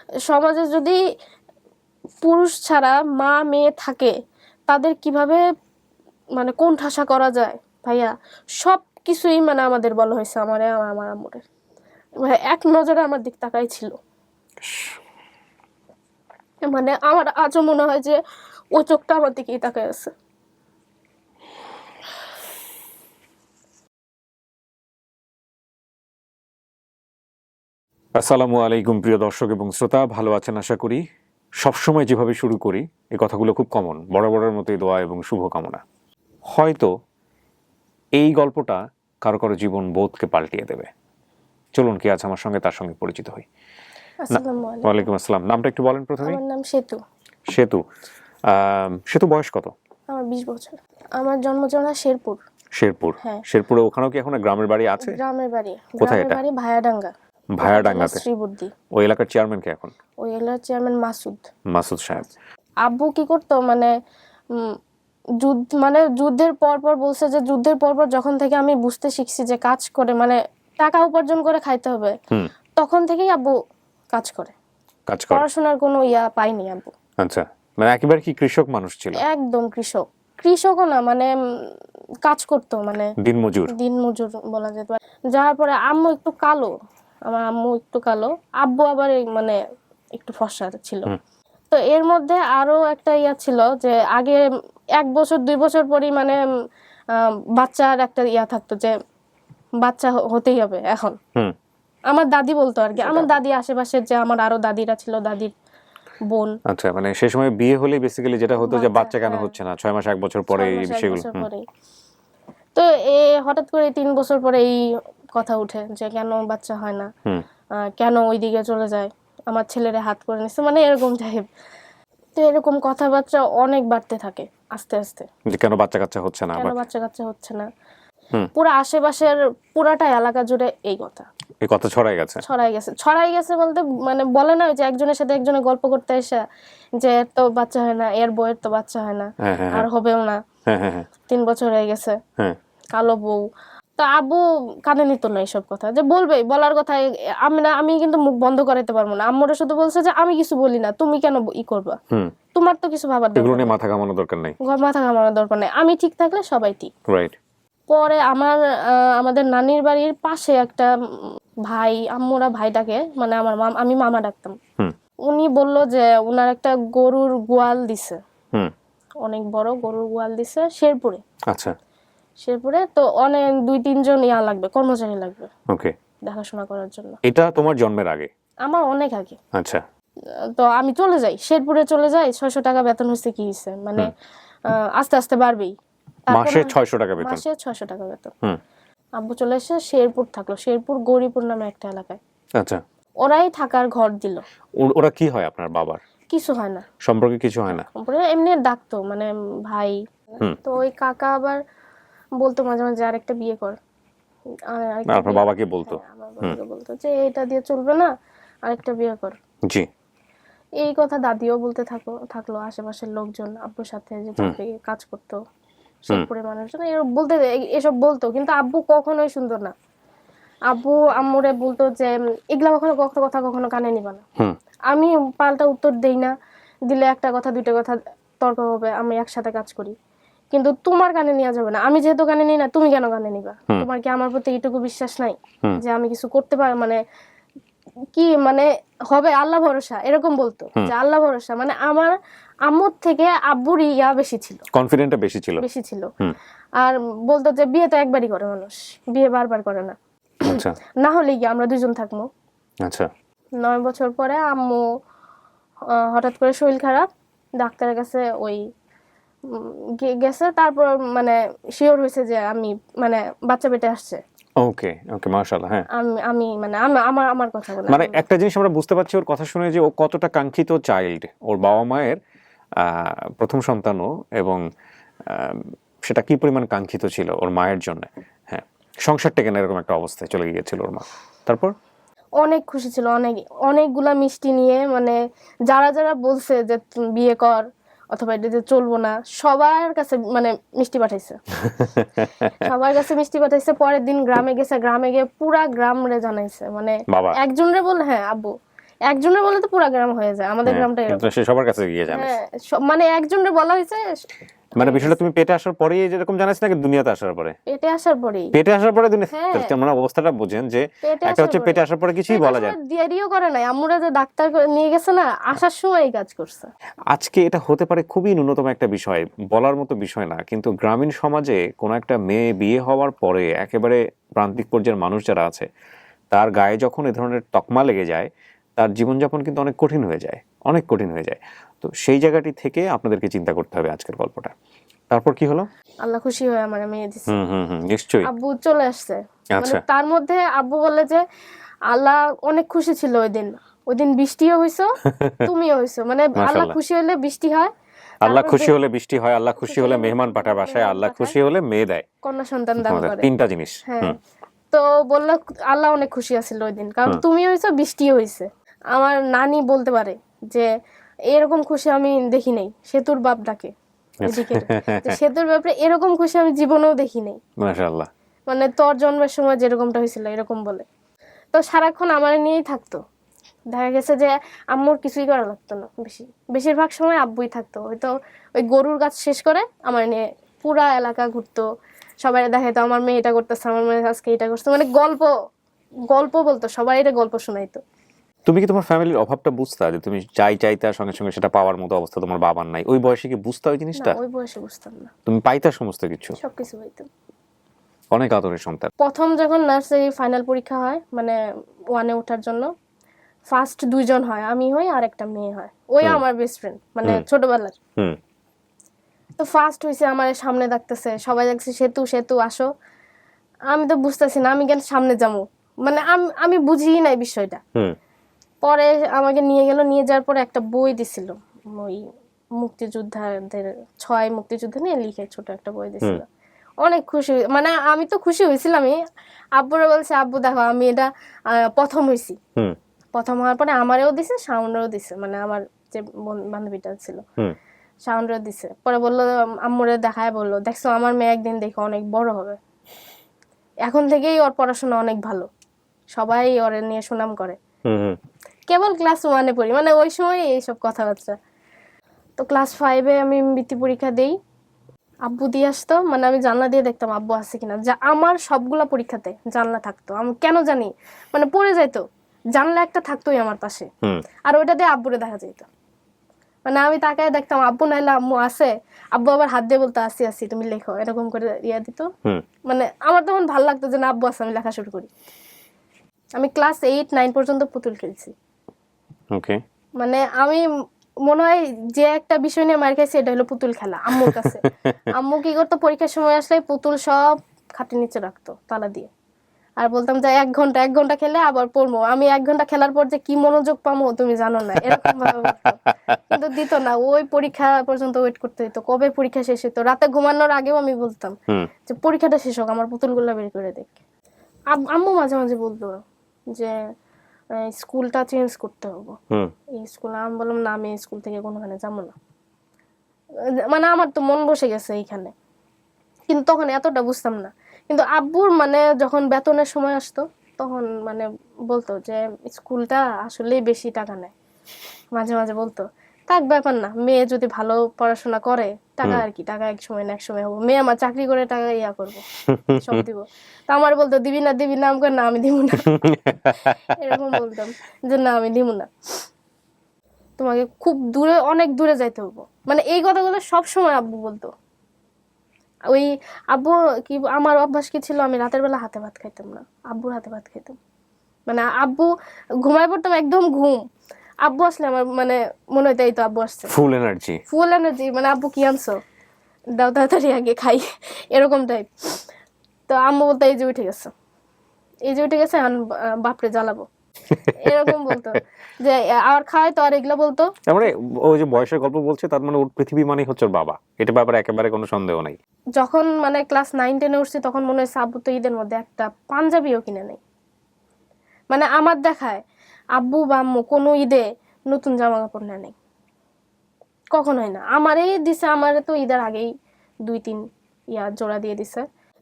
সমাজে যদি পুরুষ ছাড়া মা মেয়ে থাকে তাদের কিভাবে মানে কোণঠাসা করা যায় ভাইয়া, সব কিছুই মানে আমাদের বলা হয়েছে আমার আম্মুরে। এক নজরে আমার দিক তাকাই ছিল। মানে আমার আজও মনে হয় যে ও চোখটা আমার দিকেই তাকায় আছে। আসসালামু আলাইকুম প্রিয় দর্শক এবং শ্রোতা, ভালো আছেন আশা করি। সবসময় যেভাবে শুরু করি এই কথাগুলো খুব কমন, বরাবরের মতোই দোয়া এবং শুভকামনা। হয়তো এই গল্পটা কারো কারো জীবন বোধকে পাল্টিয়ে দেবে। চলুন, কে আছে আমার সঙ্গে তার সঙ্গে পরিচিত হই। আসসালামু আলাইকুম। ওয়ালাইকুম আসসালাম। নামটা একটু বলেন প্রথমে। আমার নাম সেতু। সেতু। সেতু বয়স কত? আমার 20 বছর। আমার জন্মজনা শেরপুর। শেরপুর। হ্যাঁ। শেরপুরে ওখানেও কি এখন গ্রামের বাড়ি আছে? গ্রামের বাড়ি। কোথায় গ্রামের এটা? বাড়ি ভায়াডাঙ্গা। ভায়াডাঙ্গাতে। শ্রীবুদ্ধি। ওই এলাকার চেয়ারম্যান কে এখন? ওই এলাকার চেয়ারম্যান মাসুদ। মাসুদ সাহেব। আব্বু কি করতো মানে যুদ্ধের পর বলছে যে যুদ্ধের পর যখন থেকে আমি বুঝতে শিখছি যে কাজ করে মানে টাকা উপার্জন করে খাইতে হবে, তখন থেকেই আব্বু কাজ করে। পড়াশোনার কোনো পাইনি আব্বু। আচ্ছা, মানে একেবারে কি কৃষক মানুষ ছিল? একদম কৃষকও না, মানে কাজ করতো, মানে দিনমজুর বলা যেতে পারে। যাওয়ার পরে আম্মু একটু কালো, আমার আম্মু একটু কালো, আব্বু আবার মানে একটু ফর্সা ছিল। তো এর মধ্যে আরো একটা ছিল যে আগে 1 বছর 2 বছর পরই মানে বাচ্চার একটা থাকতো যে বাচ্চা হতেই হবে এখন। আমার দাদি বলতো আর কি, আমার দাদি আশেপাশে যে আমার আরো দাদিরা ছিল, দাদির বোন। আচ্ছা, মানে সেই সময় বিয়ে হলে বেসিক্যালি যেটা হতো যে বাচ্চা কেন হচ্ছে না, 6 মাস 1 বছর পরে এই বিষয়গুলো। তো হঠাৎ করে 3 বছর পরে এই কথা উঠে যে কেন বাচ্চা হয় না, কেন ওইদিকে চলে যায়, আমার ছেলেরে হাত করে নিচ্ছে, মানে এরকম টাইপ। তো এরকম কথাবার্তা অনেক বাড়তে থাকে আস্তে আস্তে, যে কেন বাচ্চা কাচ্চা হচ্ছে না, পুরো আশেপাশের পুরাটা এলাকা জুড়ে এই কথা ছড়াই গেছে বলতে মানে বলে না যে একজনের সাথে একজনের গল্প করতে এসে যে এর তো বাচ্চা হয় না, এর বউয়ের তো বাচ্চা হয় না, আর হবেও না, 3 বছর হয়ে গেছে, কালো বউ। তো আব্বু কানে নিত না এইসব কথা, যে বলবেই, বলার কথা। আমি কিন্তু মুখ বন্ধ করাইতে পারবো না। আম্মুরা শুধু বলছে যে আমি কিছু বলি না, তুমি কেন করবা, তোমার তো কিছু ভাবার মাথা ঘামানোর দরকার নেই, আমি ঠিক থাকলে সবাই ঠিক। পরে আমাদের নানির বাড়ির পাশে একটা ভাই, আম্মুরা ভাইটাকে মানে আমি মামা ডাকতাম, উনি বললো যে উনার একটা গরুর গোয়াল দিছে, অনেক বড় গরুর গোয়াল দিছে শেরপুরে। আচ্ছা, শেরপুরে তো অনেক 2-3 জন লাগবে, কর্মচারী লাগবে দেখাশোনা করার জন্য। এটা তোমার জন্মের আগে? আমার অনেক আগে। আচ্ছা। তো আমি চলে যাই, শেরপুরে চলে যাই। 600 টাকা বেতন হয়েছে, কি হয়েছে, মানে আস্তে আস্তে বাড়বেই। মাসে 600 টাকা বেতন? মাসে 600 টাকা বেতন। আব্বু চলে এসে শেরপুর থাকলো, শেরপুর গৌরীপুর নামে একটা এলাকায়। আচ্ছা। ওরাই থাকার ঘর দিল। ওরা কি হয় আপনার বাবার? কিছু হয় না, সম্পর্কে কিছু হয় না, এমনি ডাকতো মানে ভাই। তো ওই কাকা আবার বলতো মাঝে মাঝে আরেকটা বিয়ে কর। আপনার বাবাকে বলতো? আমার বাবাকে বলতো যে এটা দিয়ে চলবে না, আরেকটা বিয়ে কর। জি। এই কথা দাদিও বলতে থাকলো, আশেপাশের লোকজন আব্বুর সাথে যে কাজ করতো শেরপুরের মানুষজন এসব বলতো, কিন্তু আব্বু কখনোই শুনতো না। আব্বু আম্মুরে বলতো যে এগুলা কখনো কানে নিবা না। আমি পাল্টা উত্তর দেই না, দিলে একটা কথা 2টা কথা তর্ক হবে, আমি একসাথে কাজ করি, কিন্তু তোমার কানে নেওয়া যাবে না। আমি যেহেতু কানে নিই না, তুমি কেন কানে নিবা? তোমার কি আমার প্রতি এইটুকু বিশ্বাস নাই যে আমি কিছু করতে পারি, মানে কি মানে হবে আল্লাহ ভরসা, এরকম বলতো যে আল্লাহ ভরসা। মানে আমার আম্মুর থেকে আব্বুর বেশি ছিল, কনফিডেন্টটা বেশি ছিল। আর বলতো যে বিয়ে তো একবারই করে মানুষ, বিয়ে বারবার করে না। আচ্ছা। না হলে কি আমরা 2 জন থাকবো। আচ্ছা। 9 বছর পরে আম্মু হঠাৎ করে শরীর খারাপ, ডাক্তারের কাছে গেছে। তারপর মানে শিওর হয়েছে যে আমি মানে বাচ্চা পেটে আসছে। ওকে মাশাআল্লাহ। হ্যাঁ, আমি মানে আমার কথা বলে মানে একটা জিনিস আমরা বুঝতে পারছি ওর কথা শুনে যে ও কতটা কাঙ্ক্ষিত চাইল্ড, ওর বাবা মায়ের প্রথম সন্তানও, এবং সেটা কি পরিমাণ কাঙ্ক্ষিত ছিল ওর মায়ের জন্য। হ্যাঁ, সংসারটা কেন এরকম একটা অবস্থায় চলে গিয়েছিল ওর মা? তারপর অনেক খুশি ছিল, অনেকগুলা মিষ্টি নিয়ে, মানে যারা বলছে যে বিয়ে কর অথবা এটা যে চলবো না, সবার কাছে মানে মিষ্টি পাঠাইছে। পরের দিন গ্রামে গেছে, গ্রামে গিয়ে পুরা গ্রাম রে জানাইছে, মানে একজন রে বল, হ্যাঁ আব্বু একজনের বলে তো পুরা গ্রাম হয়ে যায়, আমাদের হ্যাঁ, গ্রামটা কিন্তু এরকম। সে সবার কাছে গিয়ে জানে। হ্যাঁ, মানে একজনের বলা হয়েছে, মানে বিষয়টা তুমি পেটে আসার পরেই যেরকম জানাস নাকি দুনিয়াতে আসার পরে? পেটে আসার পরেই। পেটে আসার পরে দুনিয়া, হ্যাঁ, মানে অবস্থাটা বুঝেন যে পেটে একটা আসার হচ্ছে পরে। পেটে আসার পরে কিছুই পেটে বলা আসার যায় পরে দেরিও করে নাই, আম্মুরা যে ডাক্তার করে নিয়ে গেছে না, আসার সময় এই কাজ করছে। আজকে এটা হতে পারে খুবই ন্যূনতম একটা বিষয়, বলার মতো বিষয় না, কিন্তু গ্রামীণ সমাজে কোনো একটা মেয়ে বিয়ে হওয়ার পরে একেবারে প্রান্তিক পর্যায়ের মানুষ যারা আছে তার গায়ে যখন এ ধরনের তকমা লেগে যায়, তার জীবনযাপন কিন্তু অনেক কঠিন হয়ে যায়, অনেক কঠিন হয়ে যায়। তো সেই জায়গাটি থেকে আপনাদেরকে চিন্তা করতে হবে আজকের গল্পটা। তারপর কি হলো? আল্লাহ খুশি হয়ে আমার মেয়ে দিছে। নিশ্চয়ই। আব্বু চলে আসছে, মানে আচ্ছা। তার মধ্যে আব্বু বলে যে আল্লাহ অনেক খুশি ছিল ওই দিন। ওই দিন বৃষ্টিও হইছো, তুমিও হইছো, মানে আল্লাহ মাশাআল্লাহ। খুশি হলে বৃষ্টি হয়, আল্লাহ তারপর খুশি হলে বৃষ্টি হয়, আল্লাহ খুশি হলে মেহমান পাঠায় বাসায়, আল্লাহ খুশি হলে মেয়ে দেয়, কন্যা সন্তান দান করে। তিনটা জিনিস। হ্যাঁ, তো বললো আল্লাহ অনেক খুশি আছিল ওই দিন, কারণ তুমি হইছো, বৃষ্টিও হইছে। আমার নানি বলতে পারে যে এরকম খুশি আমি দেখি নাই, সেতুর বাপ ডাকে এদিকে, যে সেতুর ব্যাপারে এরকম খুশি আমি জীবনেও দেখি নাই। মাশাআল্লাহ। মানে তোর জন্মের সময় যেরকমটা হয়েছিল এরকম বলে। তো সারাক্ষণ আমার নিয়েই থাকতো। দেখা গেছে যে আম্মুর কিছুই করা লাগতো না, বেশিরভাগ সময় আব্বুই থাকতো। হয়তো ওই গরুর গাছ শেষ করে আমার নিয়ে পুরা এলাকা ঘুরতো, সবাই দেখাইতো আমার মেয়ে এটা করতেছে, আমার মেয়ে আজকে এটা করছে, মানে গল্প গল্প বলতো, সবাই এটা গল্প শোনাইতো। তুমি কি তোমার ফ্যামিলির অভাবটা বুঝতা, যে তুমি চাইতা সঙ্গে সঙ্গে সেটা পাওয়ার মতো অবস্থা তোমার বাবার নাই? ওই বয়সে কি বুঝতা ওই না, জিনিসটা? ওই বয়সে বুঝতাম না, তুমি পাইতা সমস্ত কিছু? সবকিছু হইতো। অনেক আদরের সন্তান। প্রথম যখন নার্সারি ফাইনাল পরীক্ষা হয়, মানে 1-এ ওঠার জন্য, ফার্স্ট 2 জন হয়, আমি হই আর একটা মেয়ে হয়, ওই আমার বেস্ট ফ্রেন্ড, মানে ছোটবেলার। তো ফার্স্ট হইছে, আমার সামনে ডাকতেছে, সবাই দেখছে সেতু সেতু আসো। আমি তো বুঝতেছি না আমি কেন সামনে যাবো, মানে আমি বুঝিই নাই বিষয়টা। পরে আমাকে নিয়ে গেল, নিয়ে যাওয়ার পরে একটা বই দিছিল, ওই মুক্তিযোদ্ধাদের 6 মুক্তিযুদ্ধ নিয়ে লিখে ছোট একটা বই দিছিল। অনেক খুশি, মানে আমি তো খুশি হয়েছিলামই। আব্বুরা বলছে আব্বু দেখো আমি এটা প্রথম হয়েছি। প্রথম হওয়ার পরে আমারও দিছে, শাওনেরও দিছে, মানে আমার যে বান্ধবীটা ছিল শাওনেরও দিছে। পরে বললো, আম্মুরে দেখায় বললো, দেখছো আমার মেয়ে একদিন দেখো অনেক বড় হবে, এখন থেকেই ওর পড়াশোনা অনেক ভালো, সবাই ওর নিয়ে সুনাম করে। কেবল ক্লাস 1-এ পড়ি, মানে ওই সময় এইসব কথাবার্তা। তো ক্লাস 5-এ আমি বৃত্তি পরীক্ষা দেই, আব্বু দিয়ে আসতো, মানে আমি জানলা দিয়ে দেখতাম আব্বু আছে কিনা। যা আমার সবগুলা পরীক্ষাতে জানলা থাকতো, আমি কেন জানি মানে পড়ে যাইতো, জানলা একটা থাকতোই আমার পাশে, আর ওইটা দিয়ে আব্বুরে দেখা যেত। মানে আমি তাকায় দেখতাম আব্বু নাইলে আম্মু আছে, আব্বু আবার হাত দিয়ে বলতো আসি আসি তুমি লেখো, এরকম করে ইয়া দিত। মানে আমার তখন ভালো লাগতো যে না আব্বু আছে, আমি লেখা শুরু করি। আমি ক্লাস 8-9 পর্যন্ত পুতুল খেলছি। ওকে। মানে আমি মনে হয় যে একটা বিষয় নিয়ে মার খাইছি এটা হলো পুতুল খেলা আম্মুর কাছে। আম্মু কি করতো, পরীক্ষার সময় আসলে পুতুল সব খাটের নিচে রাখতো তালা দিয়ে, আর বলতাম যে 1 ঘন্টা খেলে আবার পড়বো। আমি 1 ঘন্টা খেলার পর যে কি মনোযোগ পাবো তুমি জানো না, এরকম ভাবে বলতো। কিন্তু দিত না, ওই পরীক্ষা পর্যন্ত ওয়েট করতে হইতো, কবে পরীক্ষা শেষ হইতো। রাতে ঘুমানোর আগেও আমি বলতাম যে পরীক্ষাটা শেষ হোক, আমার পুতুলগুলো বের করে দেখ। আম্মু মাঝে মাঝে বলতো যে স্কুলটা চেঞ্জ করতে হবে, এই স্কুল। আমি বললাম না, আমি স্কুল থেকে কোনোখানে যাবো না, মানে আমার তো মন বসে গেছে এইখানে। কিন্তু তখন এতটা বুঝতাম না। কিন্তু আব্বুর মানে যখন বেতনের সময় আসতো তখন মানে বলতো যে স্কুলটা আসলেই বেশি টাকা নেয়। মাঝে মাঝে বলতো থাক ব্যাপার না, মেয়ে যদি ভালো পড়াশোনা করে টাকা আর কি, টাকা এক সময় না এক সময় হবো, মেয়ে আমার চাকরি করে টাকা ইয়া করবো, সব দিব। তা আমার বলতো দিবি না দিবি না, আমি না আমি দিব না, এরকম বলতাম যে না আমি দিব না, তোমাকে খুব দূরে অনেক দূরে যাইতে হবো। মানে এই কথাগুলো সব সময় আব্বু বলতো। ওই আব্বু কি, আমার অভ্যাস কি ছিল, আমি রাতের বেলা হাতে ভাত খাইতাম না, আব্বুর হাতে ভাত খাইতাম। মানে আব্বু ঘুমায় পড়তাম একদম ঘুম, আব্বু আসলে আমার মানে মনে হইতো এই তো আব্বু আসছে, ফুল এনার্জি। ফুল এনার্জি, মানে আব্বু কি আনছো দাও তাড়াতাড়ি আগে খাই, এরকম টাইপ। তো আম্মু বলতো এই যে উঠে গেছে, এই যে উঠে গেছে, বাপরে জ্বালাবো, এরকম বলতো। যে আর খাওয়াই তো, আর এগুলো বলতো। তার মানে ওই যে বয়সের গল্প বলছে, তার মানে ওর পৃথিবী মানে হচ্ছে ওর বাবা, এটা ব্যাপারে একেবারে কোনো সন্দেহ নাই। যখন মানে ক্লাস 9-10-এ উঠছি তখন মনে হয়েছে আব্বু তো ঈদের মধ্যে একটা পাঞ্জাবিও কিনে নেই। মানে আমার দেখায় আব্বু বা আম্মু কোনো ঈদে নতুন জামা কাপড় নেয়, কখনোই না। আমারই দিছে, আমার তো ঈদের আগেই 2-3 জোড়া দিয়ে দিছে।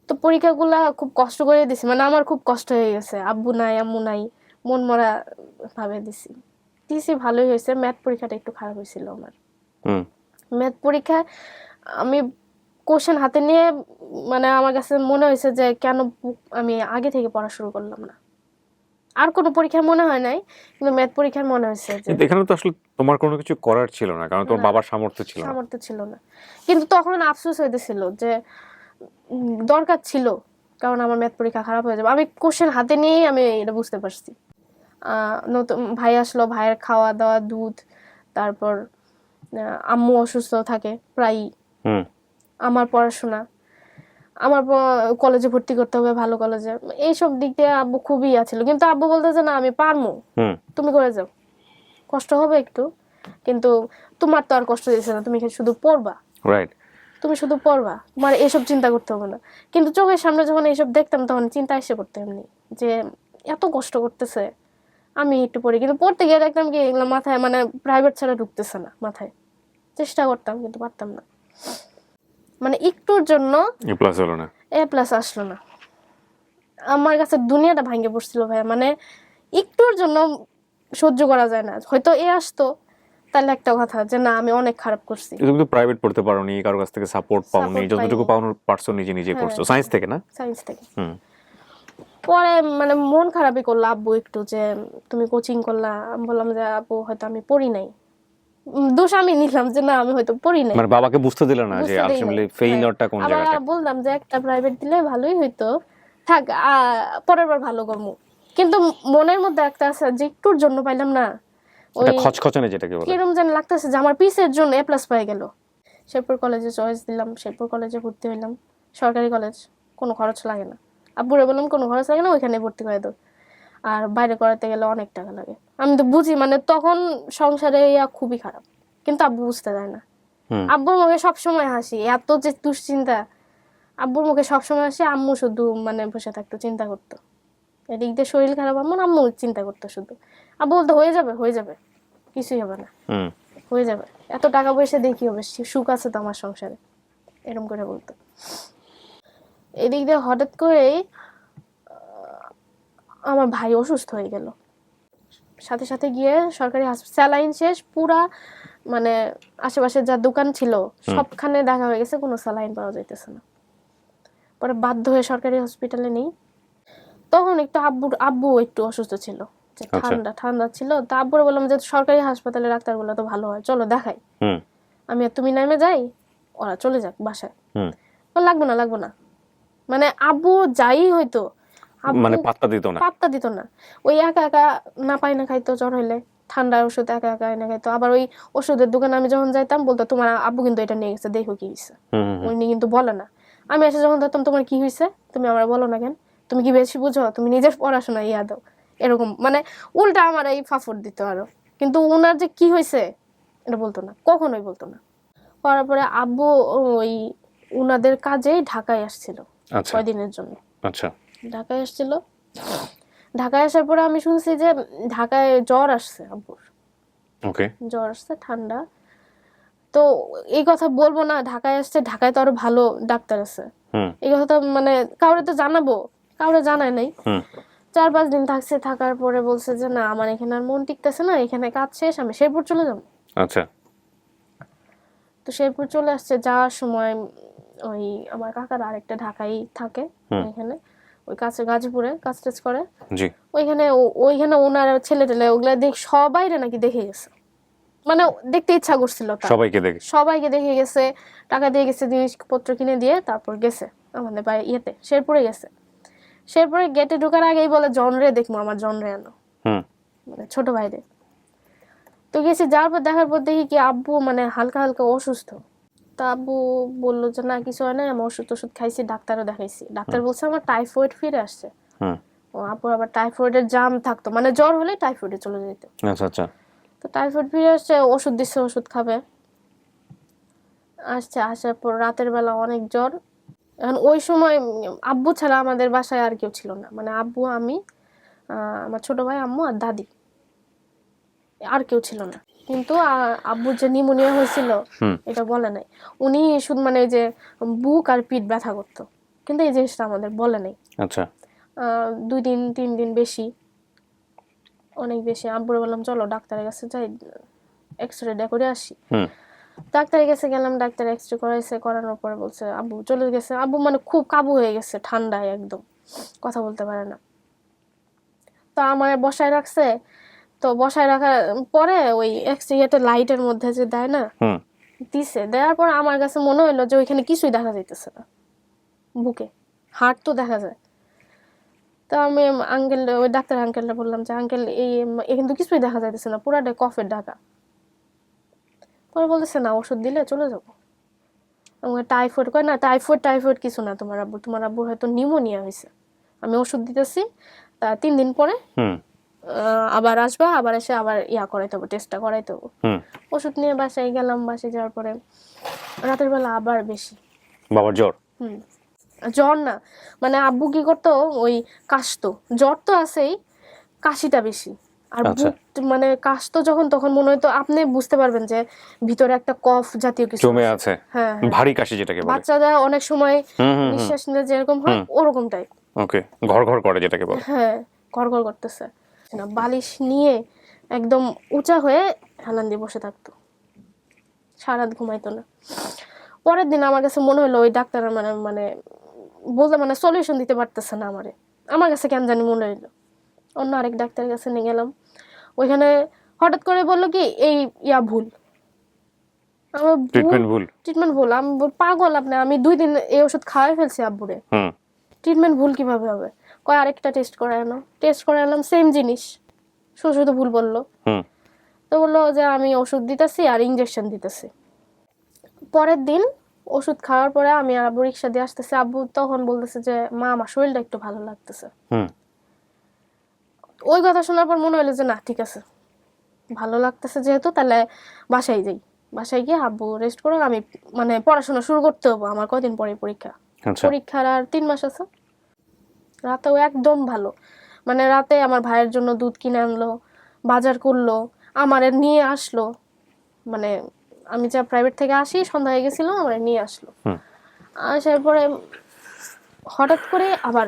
তো পরীক্ষাগুলা খুব কষ্ট করে দিছি, মানে আমার খুব কষ্ট হয়ে গেছে, আব্বু নাই আম্মু নাই, মন মরা ভাবে দিছি। দিছি ভালোই হয়েছে, ম্যাথ পরীক্ষাটা একটু খারাপ হয়েছিল আমার। হুম ম্যাথ পরীক্ষায় আমি কোশ্চেন হাতে নিয়ে মানে আমার কাছে মনে হয়েছে যে কেন আমি আগে থেকে পড়া শুরু করলাম না। আর কোনো পরীক্ষায় মনে হয় নাই, কিন্তু ম্যাথ পরীক্ষায় মনে হয়েছে যে কিন্তু এখানে তো আসলে তোমার কোনো কিছু করার ছিল না, কারণ তোমার না, বাবার সামর্থ্য ছিল না। সামর্থ্য ছিল না। কিন্তু তখন আফসোস হইতেছিল যে দরকার ছিল, কারণ আমার ম্যাথ পরীক্ষা খারাপ হয়ে যাবে। আমি কোশ্চেন হাতে নিয়েই আমি এটা বুঝতে পারছি। নতুন ভাই আসলো, ভাইয়ের খাওয়া দাওয়া, দুধ, তারপর আম্মু অসুস্থ থাকে প্রায়ই, হুম আমার পড়াশোনা, আমার কলেজে ভর্তি করতে হবে, ভালো কলেজে, এইসব দিক দিয়ে আব্বু খুবই ছিল। কিন্তু আব্বু বলতে যে না আমি পারবো, হুম তুমি করে যাও, কষ্ট হবে একটু, কিন্তু তোমার তো আর কষ্ট দিচ্ছে না, তুমি শুধু পড়বা, রাইট। তুমি শুধু পড়বা, তোমার এসব চিন্তা করতে হবে না। কিন্তু চোখের সামনে যখন এইসব দেখতাম তখন চিন্তা এসে করতে এমনি যে এত কষ্ট করতেছে, আমি একটু পড়ি। কিন্তু পড়তে গিয়ে দেখতাম কি এগুলো মাথায় মানে প্রাইভেট ছাড়া ঢুকতেছে না মাথায়। চেষ্টা করতাম কিন্তু পারতাম না, মানে একটুর জন্য এ প্লাস হলো না। এ প্লাস আসলো না। আমার কাছে দুনিয়াটা ভাঙে পড়ছিল ভাই, মানে একটুর জন্য সহ্য করা যায় না। হয়তো এ আসতো তাহলে একটা কথা যে না আমি অনেক খারাপ করছি। তুমি তো প্রাইভেট পড়তে পারোনি, কারো কাছ থেকে সাপোর্ট পাওনি, সাপোর্ট যতটুকু পাইনি। পাওয়ার পারছো নিজে নিজে হ্যাঁ, করছো, সায়েন্স থেকে না? সায়েন্স থেকে। হুম পরে মানে মন খারাপই করলো আব্বু একটু, যে তুমি কোচিং করলা। আমি বললাম যে আব্বু হয়তো আমি পড়ি নাই, দোষ আমি নিলাম যে না আমি হয়তো পড়ি নাই, মানে বাবাকে বুঝতে দিলে না যে বুঝতে দেই নাই। আলটিমেটলি হ্যাঁ, ফেইলিওরটা কোন আবার জায়গাটা। বললাম যে একটা প্রাইভেট দিলে ভালোই হইতো, থাক পরের বার ভালো করবো। কিন্তু মনের মধ্যে একটা আছে যে একটুর জন্য পাইলাম না, ওই এটা খচখচানি যেটাকে বলে। কিরম যেন লাগতেছে যে আমার পিসের জন্য এ প্লাস পাই গেল। শেরপুর কলেজে চয়েস দিলাম, শেরপুর কলেজে ভর্তি হইলাম, সরকারি কলেজ, কোনো খরচ লাগে না। আব্বুরে বললাম কোনো খরচ লাগে না, ওইখানে ভর্তি করে দাও, আর বাইরে করাতে গেলে অনেক টাকা লাগে। আমি তো বুঝি, মানে তখন সংসারে ইয়া খুবই খারাপ, কিন্তু আব্বু বুঝতে দেয় না। হুম আব্বুর মুখে সবসময় হাসি, এত যে দুশ্চিন্তা, আব্বুর মুখে সবসময় হাসি। আম্মু শুধু মানে বসে থাকতো, চিন্তা করতো, এদিক দিয়ে শরীর খারাপ আমার, আম্মু চিন্তা করতো শুধু। আব্বু বলতো হয়ে যাবে হয়ে যাবে, কিছুই হবে না, হুম হয়ে যাবে, এত টাকা পয়সা দিয়ে কি হবে, সুখ আছে তো আমার সংসারে, এরকম করে বলতো। এদিক দিয়ে হঠাৎ করেই আমার ভাই অসুস্থ হয়ে গেল, সাথে সাথে গিয়ে সরকারি স্যালাইন শেষ পুরা, মানে আশেপাশে যা দোকান ছিল সবখানে দেখা হয়ে গেছে, কোনো স্যালাইন পাওয়া যাইতেছে না। পরে বাধ্য হয়ে সরকারি হসপিটালে নেই। তখন একটু আব্বু একটু অসুস্থ ছিল, যে ঠান্ডা ঠান্ডা ছিল। তা আব্বুরে বললাম যে সরকারি হাসপাতালে ডাক্তারগুলো তো ভালো হয়, চলো দেখাই। হুম আমি আর তুমি নেমে যাই, ওরা চলে যাক বাসায়। হুম লাগবো না লাগবো না, মানে আব্বু যাই হয়তো, মানে পাত্তা দিত না। পাত্তা দিত না। ওই একা একা না পাই না খাইতো, জ্বর হইলে ঠান্ডার ওষুধ একা একা এনে খাইতো। আবার ওই ওষুধের দোকানে আমি যখন যাইতাম বলতো তোমার আব্বু কিন্তু এটা নিয়ে গেছে, দেখো কি হয়েছে। উনি কিন্তু বলে না। আমি এসে যখন দেখতাম তোমার কি হয়েছে, তুমি আমার বলো না কেন, তুমি কি বেশি বুঝো, তুমি নিজের পড়াশোনা ইয়া দাও, এরকম মানে উল্টা আমার এই ফাফর দিত আরো। কিন্তু ওনার যে কি হয়েছে এটা বলতো না, কখনোই বলতো না। পড়ার পরে আব্বু ওই উনাদের কাজে ঢাকায় আসছিল কয়দিনের জন্য। আচ্ছা ঢাকায় আসছিল, ঢাকায় আসার পরে আমি শুনছি যে ঢাকায় জ্বর আসছে আব্বুর, ওকে জ্বর আসছে ঠান্ডা। তো এই কথা বলবো না, ঢাকায় আসছে, ঢাকায় তো আরো ভালো ডাক্তার আছে, হুম এই কথা তো মানে কাউরে তো জানাবো, কাউরে জানায় নাই। হুম 4-5 দিন থাকছে, থাকার পরে বলছে যে না আমার এখানে আর মন টিকতেছে না, এখানে কাজ শেষ, আমি শেরপুর চলে যাবো। আচ্ছা তো শেরপুর চলে আসছে, যাওয়ার সময় ওই আমার কাকার আরেকটা ঢাকায় থাকে ওইখানে, ওই কাছে গাজীপুরে কাজ টাজ করে, জি ওইখানে ওনার ছেলে টেলে ওগুলা সবাই নাকি দেখে গেছে, মানে দেখতে ইচ্ছা করছিল তার, সবাইকে দেখে গেছে, টাকা দিয়ে গেছে, জিনিসপত্র কিনে দিয়ে তারপর গেছে আমাদের বাড়ি ইয়েতে শেরপুরে গেছে। শেরপুরে গেটে ঢোকার আগেই বলে জনরে দেখবো, আমার জনরে আনো, মানে ছোট ভাইরে। তো গেছি, যাওয়ার পর দেখার পর দেখি কি আব্বু মানে হালকা হালকা অসুস্থ। তা আব্বু বললো যে না কিছু হয় না, আমি ওষুধ খাইছি, ডাক্তারও দেখাইছি, ডাক্তার বলছে আমার টাইফয়েড ফিরে আসছে। ও আপুর আবার টাইফয়েডের জাম থাকতো, মানে জ্বর হলে টাইফয়েডে চলে যেত। আচ্ছা আচ্ছা তো টাইফয়েড ফিরে আসছে, ওষুধ দিচ্ছে, ওষুধ খাবে। আসছে, আসার পর রাতের বেলা অনেক জ্বর। এখন ওই সময় আব্বু ছাড়া আমাদের বাসায় আর কেউ ছিল না, মানে আব্বু, আমি, আমার ছোট ভাই, আম্মু আর দাদি, আর কেউ ছিল না। কিন্তু আব্বুর যে নিউমোনিয়া হয়েছিল এটা বলে নাই। উনি শুধু মানে যে বুক আর পিঠ ব্যথা করতো, কিন্তু এই জিনিসটা আমাদের বলে নাই। আচ্ছা 2-3 দিন বেশি। অনেক বেশি। আব্বুরে বললাম চলো ডাক্তারের কাছে যাই, এক্সরেটা করে আসি। হুম ডাক্তারের কাছে গেলাম, ডাক্তার এক্সরে করাইছে, করানোর পরে বলছে আব্বু চলে গেছে। আব্বু মানে খুব কাবু হয়ে গেছে, ঠান্ডায় একদম কথা বলতে পারে না। তো আমার বসায় রাখছে, তো বসায় রাখার পরে ওই এক্সরে লাইটের মধ্যে যে দেয় না, হুম দিছে, দেওয়ার পর আমার কাছে মনে হলো যে ওইখানে কিছুই দেখা যাইতেছে না, বুকে হার্ট তো দেখা যায়। তো আমি আঙ্কেল, ওই ডাক্তার আঙ্কেলটা বললাম যে আঙ্কেল এই কিন্তু কিছুই দেখা যাইতেছে না, পুরাটা কফের ঢাকা। পরে বলতেছে না ওষুধ দিলে চলে যাবো। আমাকে টাইফয়েড কয় না, টাইফয়েড কিছু না, তোমার আব্বুর হয়তো নিউমোনিয়া হয়েছে। আমি ওষুধ দিতেছি, তা 3 দিন পরে হুম আবার আসবা, আবার এসে আবার করাইতে হবে, টেস্টটা করাইতে হবে। হুম ওষুধ নিয়ে বাসায় গেলাম, বাসায় যাওয়ার পরে রাতের বেলা আবার বেশি। বাবার জ্বর? হুম, জ্বর না, মানে আব্বু কি করতো, ওই কাশতো, জ্বর তো আছেই, কাশিটা বেশি। আর আচ্ছা। বুক মানে কাশতো যখন, তখন মনে হতো, আপনি বুঝতে পারবেন যে ভিতরে একটা কফ জাতীয় কিছু জমে আছে। আছে, হ্যাঁ হ্যাঁ, ভারী কাশি যেটাকে বলে। বাচ্চারা অনেক সময় হুম হুম হুম নিঃশ্বাস নিলে যেরকম হয় ওরকম টাইপ। ওকে, ঘর ঘর করে যেটাকে বলে। হ্যাঁ, ঘর করতেছে না, বালিশ নিয়ে একদম উঁচা হয়ে হেলান দিয়ে বসে থাকতো, সারা রাত ঘুমাইতো না। পরের দিন আমার কাছে মনে হলো ওই ডাক্তার মানে মানে বলতে মানে সলিউশন দিতে পারতেছে না আমারে, আমার কাছে কেন জানি মনে হইলো। অন্য আরেক ডাক্তারের কাছে নিয়ে গেলাম, ওইখানে হঠাৎ করে বললো কি এই ভুল। আমার ট্রিটমেন্ট ভুল? ট্রিটমেন্ট ভুল? আমি পাগল আপনি, আমি 2 দিন এই ওষুধ খাওয়াই ফেলছি আব্বুরে, হুম ট্রিটমেন্ট ভুল কিভাবে হবে? কয় আরেকটা টেস্ট করে আনো, টেস্ট করে আনলাম, সেম জিনিস, শুধু শুধু ভুল বললো। হুম তো বললো যে আমি ওষুধ দিতেছি আর ইঞ্জেকশন দিতেছি। পরের দিন ওষুধ খাওয়ার পরে আমি আর আব্বু রিক্সা দিয়ে আসতেছে, আব্বু তখন বলতেছে যে মা আমার শরীরটা একটু ভালো লাগতেছে। হুম ওই কথা শোনার পর মনে হলো যে না ঠিক আছে, ভালো লাগতেছে যেহেতু, তাহলে বাসায় যাই। বাসায় গিয়ে আব্বু রেস্ট করো, আমি মানে পড়াশোনা শুরু করতে হবো, আমার কয়দিন পরে পরীক্ষা। আচ্ছা। পরীক্ষার আর 3 মাস আছে। রাতেও একদম ভালো, মানে রাতে আমার ভাইয়ের জন্য দুধ কিনে আনলো, বাজার করলো, আমার নিয়ে আসলো, মানে আমি যা প্রাইভেট থেকে আসি সন্ধ্যা হয়ে গেছিল, আমার নিয়ে আসলো। হুম আসার পরে হঠাৎ করে আবার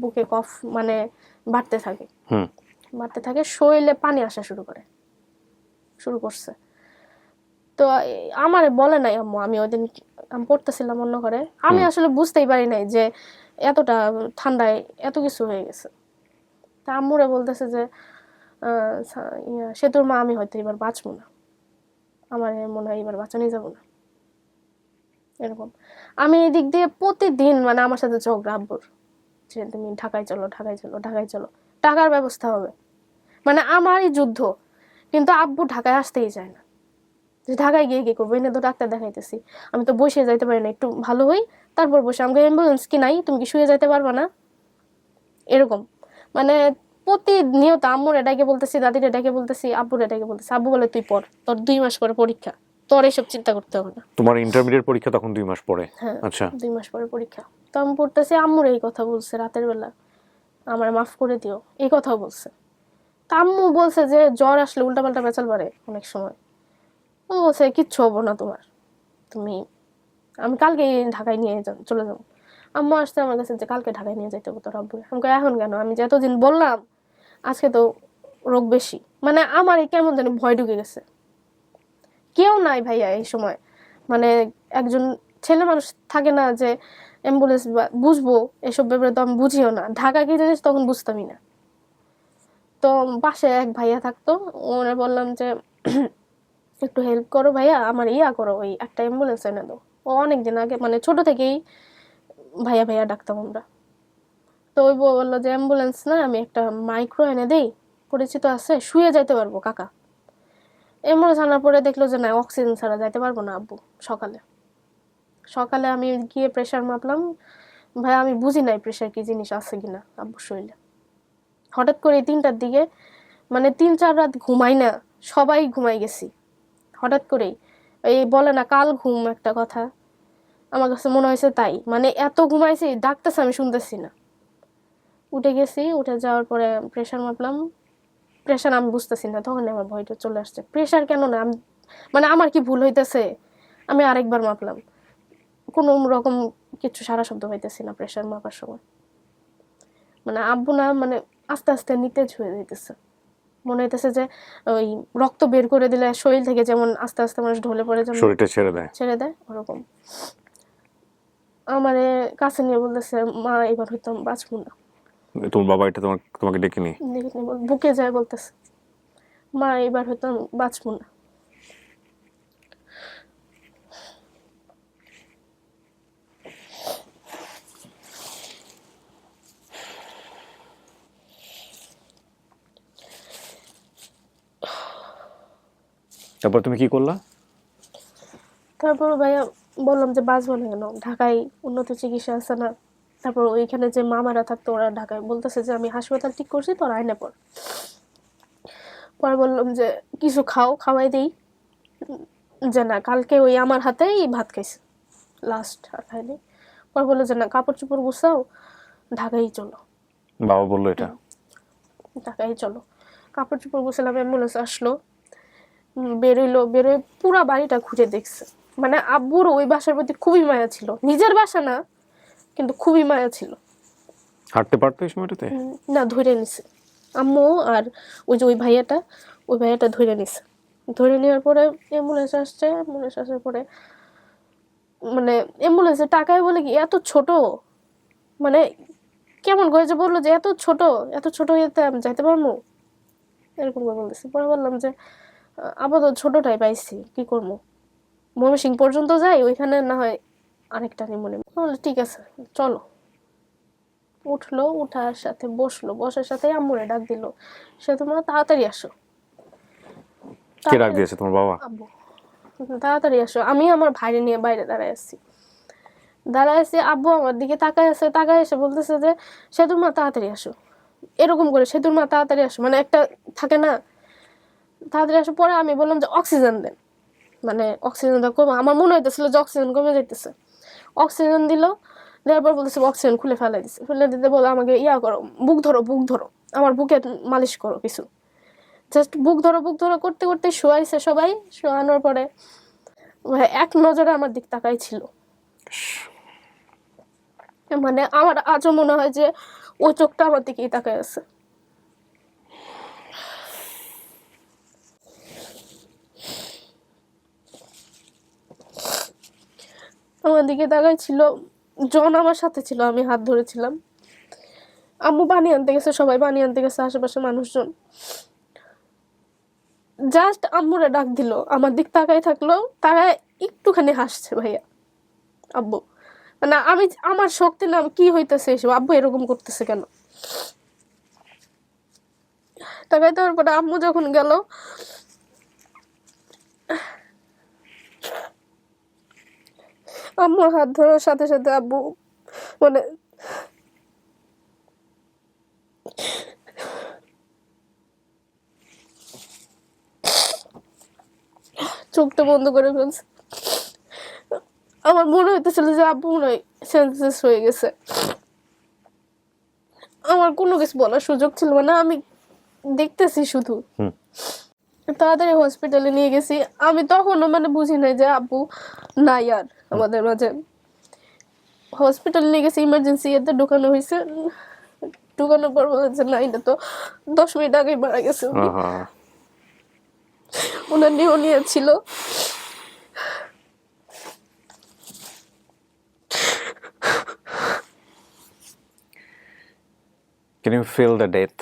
বুকে কফ মানে বাড়তে থাকে, হুম বাড়তে থাকে, শরীরে পানি আসা শুরু করছে। তো আমার বলে নাই আম্মু, আমি ওই দিন আমি পড়তেছিলাম অন্য ঘরে, আমি আসলে বুঝতেই পারি নাই যে এতটা ঠান্ডায় এত কিছু হয়ে গেছে। তা আম্মুরে বলতেছে যে সে তোর মা, আমি হয়তো এবার বাঁচবো না, আমার মনে হয় এবার বাঁচানোই যাবো না, এরকম। আমি এই দিক দিয়ে প্রতিদিন মানে আমার সাথে ঝগড়া আব্বুর, যে তুমি ঢাকায় চলো, ঢাকায় চলো, ঢাকায় চলো, টাকার ব্যবস্থা হবে, মানে আমারই যুদ্ধ। কিন্তু আব্বু ঢাকায় আসতেই চায় না, যে ঢাকায় গিয়ে কি করবো, এনে তো ডাক্তার দেখাইতেছি, আমি তো বসে যাইতে পারি না, একটু ভালো হই তারপর বসে। আমাকে অ্যাম্বুলেন্স কি নাই, তুমি কি শুয়ে যাইতে পারবা না, এরকম। মানে প্রতিনিয়ত আম্মুর এটাকে বলতেছি, দাদির এটাকে বলতেছি, আব্বুর এটাকে বলতেছি। আব্বু বলে তুই পড়, তোর 2 মাস পরে পরীক্ষা, তোর এইসব চিন্তা করতে হবে না। তোমার ইন্টারমিডিয়েট পরীক্ষা তখন 2 মাস পরে? হ্যাঁ, আচ্ছা। 2 মাস পরে পরীক্ষা। তো আমি পড়তেছি, আম্মুর এই কথা বলছে রাতের বেলা, আমার মাফ করে দিও, এই কথাও বলছে। তা আম্মু বলছে যে জ্বর আসলে উল্টাপাল্টা পেঁচাল পারে অনেক সময়। ও বলছে কিচ্ছু হবো না তোমার, তুমি, আমি কালকে ঢাকায় নিয়ে চলে যাবো। আম্মু আসতে আমার কাছে যে কালকে ঢাকায় নিয়ে যাইতে হবে তোর আব্বু। আমি কই এখন কেন, আমি যে এতদিন বললাম, আজকে তো রোগ বেশি। মানে আমার কেমন জানি ভয় ঢুকে গেছে, কেউ নাই ভাইয়া এই সময়, মানে একজন ছেলে মানুষ থাকে না যে অ্যাম্বুলেন্স বুঝবো, এসব ব্যাপারে তো আমি বুঝিও না, ঢাকা কি জিনিস তখন বুঝতামই না। তো পাশে এক ভাইয়া থাকতো, ওরে বললাম যে একটু হেল্প করো ভাইয়া, আমার করো, ওই একটা অ্যাম্বুলেন্স এনে দাও। ও অনেকদিন আগে মানে ছোট থেকেই ভাইয়া ভাইয়া ডাকতাম আমরা। তো ওই বউ বললো যে অ্যাম্বুলেন্স না, আমি একটা মাইক্রো এনে দেই, পরিচিত আছে, শুয়ে যাইতে পারবো কাকা। অ্যাম্বুলেন্স আনার পরে দেখলো যে না, অক্সিজেন ছাড়া যাইতে পারবো না আব্বু। সকালে সকালে আমি গিয়ে প্রেশার মাপলাম, ভাই আমি বুঝি নাই প্রেশার কি জিনিস আছে কিনা আব্বুর শরীরে। হঠাৎ করে 3টার দিকে, মানে 3-4 রাত ঘুমাই না, সবাই ঘুমাই গেছি হঠাৎ করেই। এই বলে না কাল ঘুম একটা কথা, আমার কাছে মনে হয়েছে তাই, মানে এত ঘুমাইছি, ডাকতেছে আমি শুনতেছি না। উঠে গেছি, উঠে যাওয়ার পরে প্রেশার মাপলাম, প্রেশার আমি বুঝতেছি না, তখন আমার ভয়টা চলে আসছে, প্রেশার কেন না, আমি মানে আমার কি ভুল হইতেছে। আমি আরেকবার মাপলাম, কোনো রকম কিছু সারা শব্দ পাইতেছি না প্রেশার মাপার সময়। মানে আব্বু না, মানে আস্তে আস্তে নিতেজ হয়ে যাইতেছে, মনে হইতেছে যে ওই রক্ত বের করে দিলে শরীর থেকে যেমন আস্তে আস্তে মানুষ ঢলে পড়ে যেমন শরীরটা ছেড়ে দেয় ওরকম। আমারে কাছে নিয়ে বলতেছে, মা এবার হয়তো বাঁচবো না। তোমার বাবা এটা তোমাকে ডেকে নিয়ে বুকে যায় বলতেছে, মা এবার হয়তো বাঁচবো না। তারপর তুমি কি করলা? তারপর ভাইয়া বললাম যে বাঁচবো না কেন, ঢাকায় উন্নত চিকিৎসা আছে না। তারপর ওইখানে যে মামারা থাকতো ওরা ঢাকায় বলতেছে যে আমি হাসপাতাল ঠিক করছি, তোর আয়না পর। পরে বললাম যে কিছু খাওয়াই দেই, যে না কালকে ওই আমার হাতেই ভাত খাইছে লাস্ট, আর খাইনি। পরে বললো যে না কাপড় চোপড় গুছাও, ঢাকায় চলো। বাবা বললো এটা? ঢাকায় চলো। কাপড় চোপড় গুছালাম, অ্যাম্বুলেন্স আসলো, বেরোয় পুরা বাড়িটা ঘুরে দেখছে। মানে আব্বুর ওই বাসার প্রতি খুবই মায়া ছিল, নিজের বাসা না কিন্তু খুবই মায়া ছিল। হাঁটতে পারতো এই সময়টাতে? না, ধরে নিছে আম্মু, আর ওই যে ওই ভাইয়াটা ধরে নিছে। ধরে নেওয়ার পরে অ্যাম্বুলেন্স আসার পরে মানে অ্যাম্বুলেন্সের টাকায় বলে কি এত ছোট, মানে কেমন করে যে বললো যে এত ছোট ইয়েতে আমি যাইতে পারবো, এরকম করে বলতেছি। পরে বললাম যে আপাতত ছোটটাই পাইছি, কি করবো, ময়মনসিং পর্যন্ত যাই, ওইখানে না হয় আরেকটা নিমোনিয়া। বললো ঠিক আছে চলো। উঠলো, উঠার সাথে বসার সাথে আম্মুরে ডাক দিল, সে তোমরা তাড়াতাড়ি আসো। কে ডাক দিয়েছে? তোমার বাবা? আব্বু, তাড়াতাড়ি আসো। আমি আমার ভাইরে নিয়ে বাইরে দাঁড়ায় আছি। আব্বু আমার দিকে তাকায় এসে বলতেছে যে সেতুর মা তাড়াতাড়ি আসো, এরকম করে সেতুর মা তাড়াতাড়ি আসো, মানে একটা থাকে না তাড়াতাড়ি আসো। পরে আমি বললাম যে অক্সিজেন দেন, মানে অক্সিজেনটা কমে, আমার মনে হইতেছিল যে অক্সিজেন কমে যাইতেছে। অক্সিজেন দেওয়ার পর বলতেছে অক্সিজেন খুলে দিছে। ফেলে দিতে বলে আমাকে করো, বুক ধরো, আমার বুকে মালিশ করো কিছু। জাস্ট বুক ধরো করতে করতে শোয়াইছে সবাই। শোয়ানোর পরে এক নজরে আমার দিক তাকাই ছিল। মানে আমার আজও মনে হয় যে ওই চোখটা আমার দিকেই তাকায় আছে। আমার দিকে তাকাই ছিল। জন আমার সাথে ছিল, আমি হাত ধরেছিলাম। আম্মু পানি আনতে গেছে, সবাই পানি আনতে গেছে, আশেপাশে মানুষজন। জাস্ট আম্মুরে ডাক দিল, আমার দিক তাকাই থাকলো, তাকায় একটুখানি হাসছে ভাইয়া আব্বু। মানে আমার শক্তি নাম কি হইতেছে এসব, আব্বু এরকম করতেছে কেন। তাকাই দেওয়ার পরে আম্মু যখন গেল, আম্মুর হাত ধরার সাথে সাথে আব্বু মানে চোখটা বন্ধ করে ফেলছে। আমার মনে হইতেছিল যে আব্বু মনে হয় সেন্সলেস হয়ে গেছে। আমার কোনো কিছু বলার সুযোগ ছিল না, আমি দেখতেছি শুধু। তাড়াতাড়ি হসপিটালে নিয়ে গেছি। আমি তখনও মানে বুঝি নাই যে আব্বু নাই আর আমাদের মাঝে। হসপিটালে নিয়ে গেছি, ইমার্জেন্সি এতে ঢুকানো হয়েছে। ঢুকানোর পর বলেছে না, এটা তো 10 মিনিট আগে মারা গেছে উনি। ওনার নিউমোনিয়া ছিল। Can you feel the death?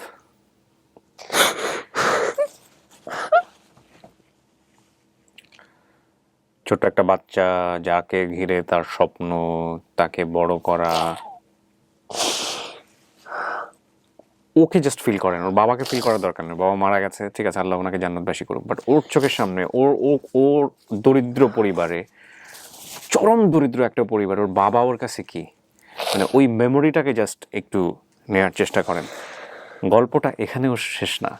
ছোট্ট একটা বাচ্চা যাকে ঘিরে তার স্বপ্ন, তাকে বড় করা, ওকে জাস্ট ফিল করেন। ওর বাবাকে ফিল করার দরকার নেই, বাবা মারা গেছে, ঠিক আছে, আল্লাহ ওনাকে জান্নাতবাসী করুক, বাট ওর চোখের সামনে ওর দরিদ্র পরিবারে, চরম দরিদ্র একটা পরিবার, ওর বাবা ওর কাছে কি, মানে ওই মেমোরিটাকে জাস্ট একটু নেওয়ার চেষ্টা করেন। গল্পটা এখানেও শেষ না,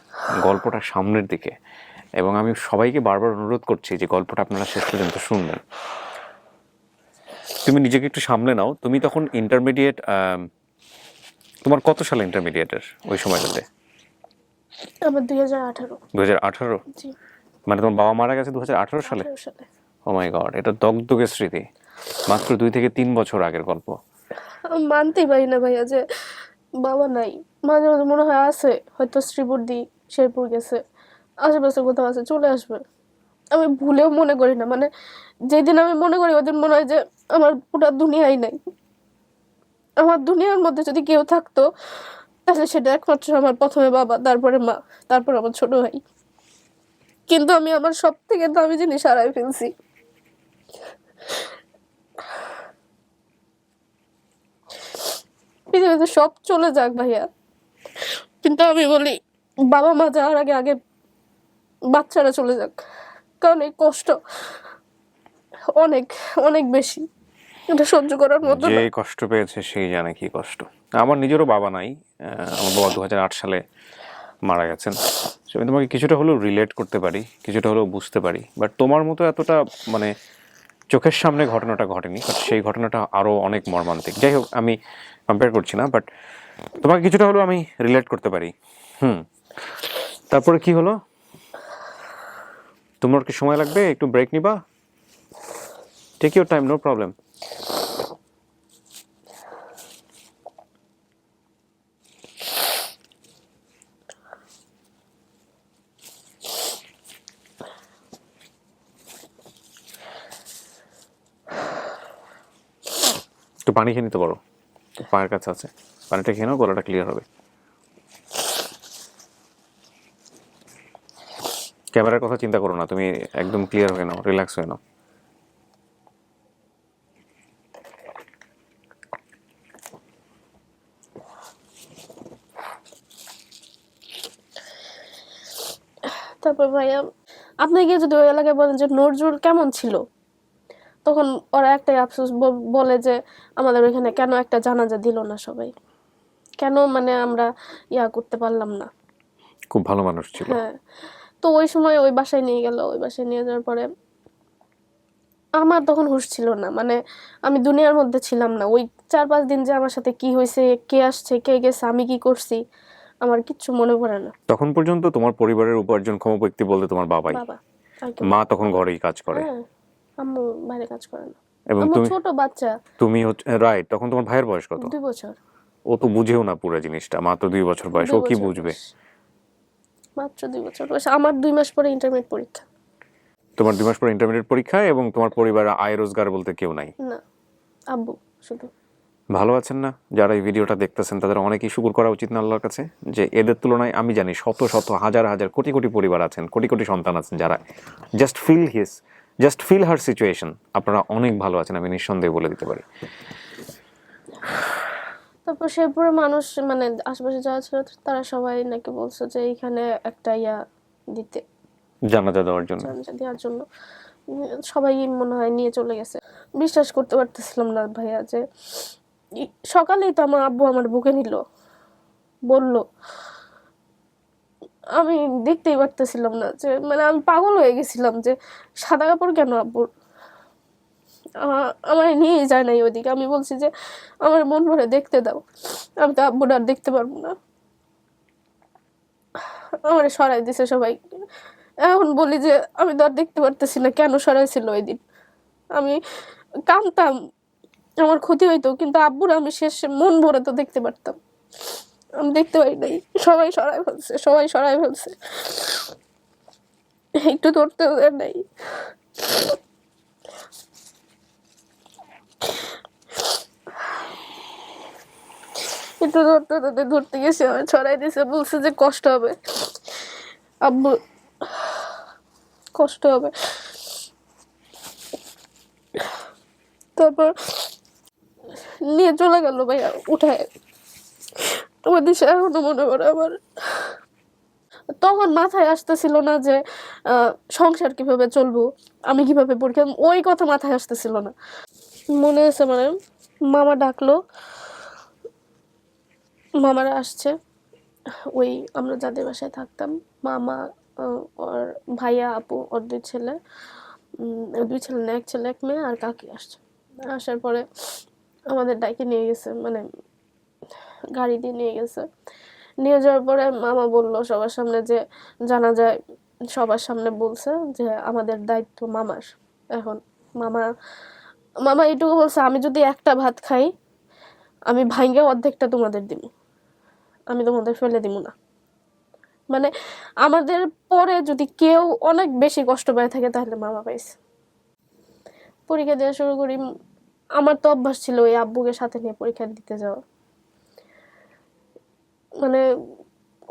গল্পটা সামনের দিকে, এবং আমি সবাইকে বারবার অনুরোধ করছি যে গল্পটা আপনারা শেষ পর্যন্ত শুনবেন। তুমি নিজেকে একটু সামলে নাও। তুমি তখন ইন্টারমিডিয়েট, তোমার কত সালে ইন্টারমিডিয়েটের ওই সময়টাতে? আমার 2018। 2018? জি, মানে তোমার বাবা মারা গেছে 2018 সালে? ও মাই গড, এটা দগদগে স্মৃতি। মাত্র 2 থেকে 3 বছর আগের গল্প। মানতেই পারি না ভাইয়া যে বাবা নাই। মাঝে মাঝে মনে হয় আছে, হয়তো শ্রীবর্দি শেরপুর গেছে, আশেপাশে কোথাও আছে, চলে আসবে। আমি ভুলেও মনে করি না, মানে যেদিন আমি মনে করি ওই দিন মনে হয় যে আমার পুরো দুনিয়াই নাই। আমার দুনিয়ার মধ্যে যদি কেউ থাকতো তাহলে সেটা একমাত্র আমার প্রথমে বাবা, তারপরে মা, তারপর আমার ছোট ভাই। কিন্তু আমি আমার সব থেকে দামি জিনিস হারাই ফেলছি। পৃথিবীতে সব চলে যাক ভাইয়া, কিন্তু আমি বলি বাবা মা যাওয়ার আগে আগে বাচ্চারা চলে যাক, কারণ এই কষ্ট অনেক অনেক বেশি, এটা সহ্য করার মতো যে না। কষ্ট পেয়েছে সেই জানে কি কষ্ট। আমার নিজেরও বাবা নাই, আমার বাবা 2008 সালে মারা গেছেন। So, আমি তোমাকে কিছুটা হলেও রিলেট করতে পারি, কিছুটা হলেও বুঝতে পারি, বাট তোমার মতো এতটা মানে চোখের সামনে ঘটনাটা ঘটেনি, বাট সেই ঘটনাটা আরও অনেক মর্মান্তিক। যাই হোক, আমি কম্পেয়ার করছি না, বাট তোমাকে কিছুটা হলেও আমি রিলেট করতে পারি। তারপরে কি হলো? তোমার কি সময় লাগবে? একটু ব্রেক নিবা? Take your time, no problem. একটু পানি খেয়ে নিতে পারো, পায়ের কাছে আছে, পানিটা খেয়ে নাও, গলাটা ক্লিয়ার হবে। ক্যামেরার কথা চিন্তা করো না, তুমি একদম ক্লিয়ার হয়ে নাও, রিল্যাক্স হয়ে নাও। তারপর ভাইয়া আপনাকে যদি ওই এলাকায় বলেন যে নজরুল কেমন ছিল, তখন ওরা একটাই আফসোস বলে যে আমাদের ওইখানে কেন একটা জানাজা দিল না সবাই, কেন মানে আমরা করতে পারলাম না। খুব ভালো মানুষ ছিল। হ্যাঁ, তো ওই সময় ওই বাসায় নিয়ে গেল, ওই বাসায় নিয়ে যাওয়ার পরে আমার তখন হুঁশ ছিল না, মানে আমি দুনিয়ার মধ্যে ছিলাম না। ওই 4-5 দিন যে আমার সাথে কি হয়েছে, কে আসছে কে গেছে, আমি কি করছি, আমার কিচ্ছু মনে পড়ে না। তখন পর্যন্ত তোমার পরিবারের উপার্জনক্ষম ব্যক্তি বলতে তোমার বাবাই। বাবা আর কেউ মা না। তখন ঘরেই কাজ করে। হ্যাঁ, আম্মু বাইরে কাজ করে না। এবং আম্মু তুমি ছোট বাচ্চা, তুমি হচ্ছে রাইট, তখন তোমার ভাইয়ের বয়স কত? 2 বছর। ও তো বুঝেও না পুরো জিনিসটা, মাত্র 2 বছর বয়স, 2 ও কি বছর বুঝবে? বয়স, মাত্র 2 বছর বয়স। আমার 2 মাস পরে ইন্টারমিডিয়েট পরীক্ষা। তোমার 2 মাস পর ইন্টারমিডিয়েট পরীক্ষা, এবং তোমার পরিবারে আয় রোজগার বলতে কেউ নাই। না, আব্বু শুধু। ভালো আছেন না? যারা এই ভিডিওটা দেখতেছেন তাদের অনেকেই শুকর করা উচিত না আল্লাহর কাছে, যে এদের তুলনায় আমি জানি শত শত হাজার হাজার কোটি কোটি পরিবার আছেন, কোটি কোটি সন্তান আছেন, যারা জাস্ট ফিল হার সিচুয়েশন। আপনারা অনেক ভালো আছেন, আমি নিঃসন্দেহে বলে দিতে পারি। তারপর শেরপুরে মানুষ, মানে আশেপাশে যারা ছিল তারা সবাই নাকি বলছে যে এইখানে একটা দিতে, জানাজা দেওয়ার জন্য। জানাজা দেওয়ার জন্য। সবাই মনে হয় নিয়ে চলে গেছে। বিশ্বাস করতে পারতেছিলাম না ভাইয়া, যে সকালেই তো আমার আব্বু আমার বুকে নিল, বলল। আমি দেখতেই পারতেছিলাম না, যে মানে আমি পাগল হয়ে গেছিলাম যে সাদা কাপড় কেন আব্বুর। আমার নিয়ে যায় নাই ওইদিকে। আমি বলছি যে আমার মন ভরে দেখতে দাও, আমি তো আব্বুর আর দেখতে পারবো না। আমার সরাই দিছে সবাই। এখন বলি যে আমি তো আর দেখতে পারতেছি না, কেন সরাইছিল ওই দিন। আমি কাঁদতাম, আমার ক্ষতি হইতো, কিন্তু আব্বুর আমি শেষ মন ভরে তো দেখতে পারতাম। আমি দেখতে পারি নাই, সবাই সরাই ফেলছে, একটু ধরতে নাই। একটু ধরতে গেছে, আমি ছড়াই দিছে, বলছে যে কষ্ট হবে আব্বু, কষ্ট হবে। তারপর নিয়ে চলে গেল ভাইয়া উঠায়। আমার দিশা এখনো মনে পড়ে আমার। তখন মাথায় আসতেছিল না যে সংসার কিভাবে চলবো, আমি কিভাবে পরীক্ষা, ওই কথা মাথায় আসতেছিল না। মনে আছে, মানে মামা ডাকলো, মামারা আসছে, ওই আমরা যাদের বাসায় থাকতাম, মামা, ওর ভাইয়া, আপু, ওর 2 ছেলে, 2 ছেলে না, 1 ছেলে 1 মেয়ে, আর কাকি আসছে। আসার পরে আমাদের ডাইকে নিয়ে গেছে, মানে গাড়ি দিয়ে নিয়ে গেছে। নিয়ে যাওয়ার পরে মামা বলল সবার সামনে যে জানা যায়, সবার সামনে বলছে যে আমাদের দায়িত্ব মামার। এখন মামা মামা এইটুকু বলছে, আমি যদি একটা ভাত খাই, আমি ভাঙ্গে অর্ধেকটা তোমাদের দিব, আমি তোমাদের ফেলে দিব না। মানে আমাদের পরে যদি কেউ অনেক বেশি কষ্ট পেয়ে থাকে তাহলে মামা পাইছে। পরীক্ষা দেওয়া শুরু করি, আমার তো অভ্যাস ছিল ওই আব্বুকে সাথে নিয়ে পরীক্ষা দিতে যাওয়া। মানে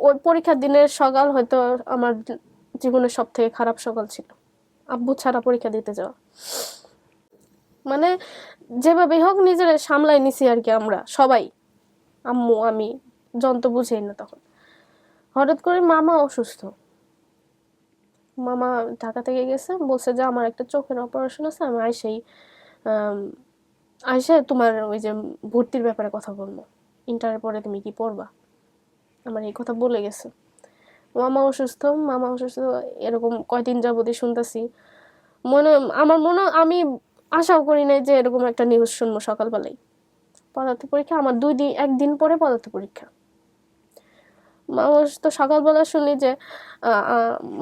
ওই পরীক্ষার দিনের সকাল হয়তো আমার জীবনের সব থেকে খারাপ সকাল ছিল, আব্বু ছাড়া পরীক্ষা দিতে যাওয়া। মানে যেভাবে হোক নিজের সামলাই নিছি আর কি, আমরা সবাই, আম্মু আমি, জন তো বুঝেই না তখন। হঠাৎ করে মামা অসুস্থ, মামা ঢাকা থেকে গেছে, বলছে যে আমার একটা চোখের অপারেশন আছে, আমি আইসে তোমার ওই যে ভর্তির ব্যাপারে কথা বলবো, ইন্টারের পরে তুমি কি পড়বা, আমার এই কথা বলে গেছে। মামা অসুস্থ এরকম কয়দিন যাবতই শুনতেছি। আমি আশাও করি নাই যে এরকম একটা নিউজ শুনবো সকালবেলায়। পদার্থ পরীক্ষা আমার একদিন পরে পদার্থ পরীক্ষা। মামা তো সকালবেলা শুনি যে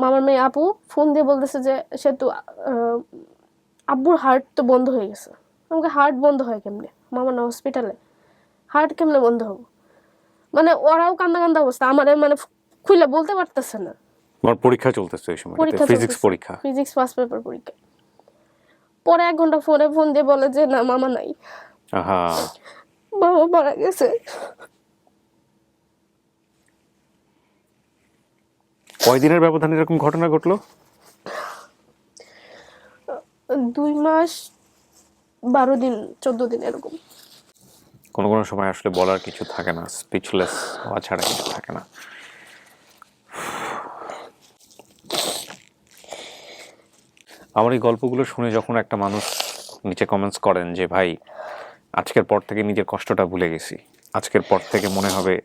মামার মেয়ে আপু ফোন দিয়ে বলতেছে যে সে তো আব্বুর হার্ট তো বন্ধ হয়ে গেছে। আমাকে হার্ট বন্ধ হয় কেমনে, মামা না হসপিটালে, হার্ট কেমনে বন্ধ হবো? মানে ওরাও কান্দা অবস্থা, আমার মানে খুলে বলতে পারতেছে না। আমার পরীক্ষা চলতেছে এই সময়, ফিজিক্স পরীক্ষা, ফিজিক্স ফার্স্ট পেপার পরীক্ষা। পরে 1 ঘন্টা ফোন দিয়ে বলে যে না মামা নাই, মামা মারা গেছে। কয়দিনের ব্যবধানে এরকম ঘটনা ঘটলো? 2 মাস 12 দিন 14 দিন এরকম। কোনো কোনো সময় আসলে বলার কিছু থাকে না, স্পিচলেস হওয়া ছাড়া কিছু থাকে না। আমার এই গল্পগুলো শুনে যখন একটা মানুষ নিচে কমেন্টস করেন যে ভাই আজকের পর থেকে নিজের কষ্টটা ভুলে গেছি, আজকের পর থেকে মনে হবে,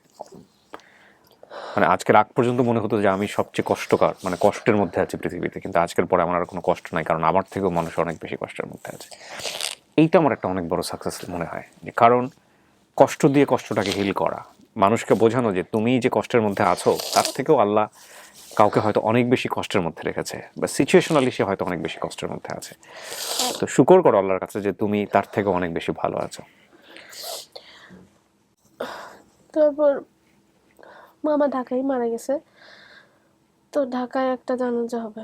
মানে আজকের আগ পর্যন্ত মনে হতো যে আমি সবচেয়ে কষ্টকর, মানে কষ্টের মধ্যে আছি পৃথিবীতে, কিন্তু আজকের পরে আমার আর কোনো কষ্ট নাই, কারণ আমার থেকেও মানুষ অনেক বেশি কষ্টের মধ্যে আছে। এইটা আমার একটা অনেক বড় সাকসেস মনে হয়, যে কারণ কষ্ট দিয়ে কষ্টটাকে হিল করা, মানুষকে বোঝানো যে তুমি যে কষ্টের মধ্যে আছো তার থেকেও আল্লাহ কাউকে হয়তো অনেক বেশি কষ্টের মধ্যে রেখেছে, বা সিচুয়েশনালি সে হয়তো অনেক বেশি কষ্টের মধ্যে আছে। তো শুকর করো আল্লাহর কাছে যে তুমি তার থেকে অনেক বেশি ভালো আছো। তারপর মামা ঢাকায় মারা গেছে, তো ঢাকায় একটা জানাজা হবে,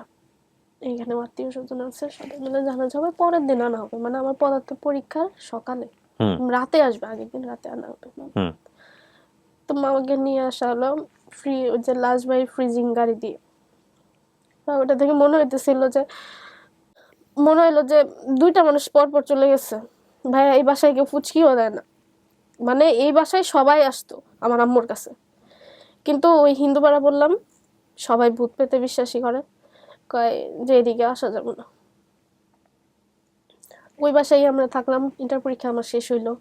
এখানে আত্মীয় স্বজন আছে, সবাই মিলে জানাজা হবে, পরের দিন আনা হবে, মানে আমার পদার্থ পরীক্ষার সকালে, রাতে আসবে, আগের দিন রাতে আনা হবে। তো মামাকে নিয়ে আসা হলো ফ্রি, ওই যে লাশবাড়ি ফ্রিজিং গাড়ি দিয়ে। ওটা দেখে মনে হইলো যে 2টা মানুষ পর চলে গেছে। ভাইয়া এই বাসায় কেউ ফুচকিও দেয় না, মানে এই বাসায় সবাই আসতো আমার আম্মুর কাছে, কিন্তু ওই হিন্দু পাড়া বললাম, সবাই ভূত পেতে বিশ্বাসী করে, কয় যে এদিকে আসা যাবে না। ওই বাসায় আমরা থাকলাম, ইন্টার পরীক্ষা আমার শেষ হইলো।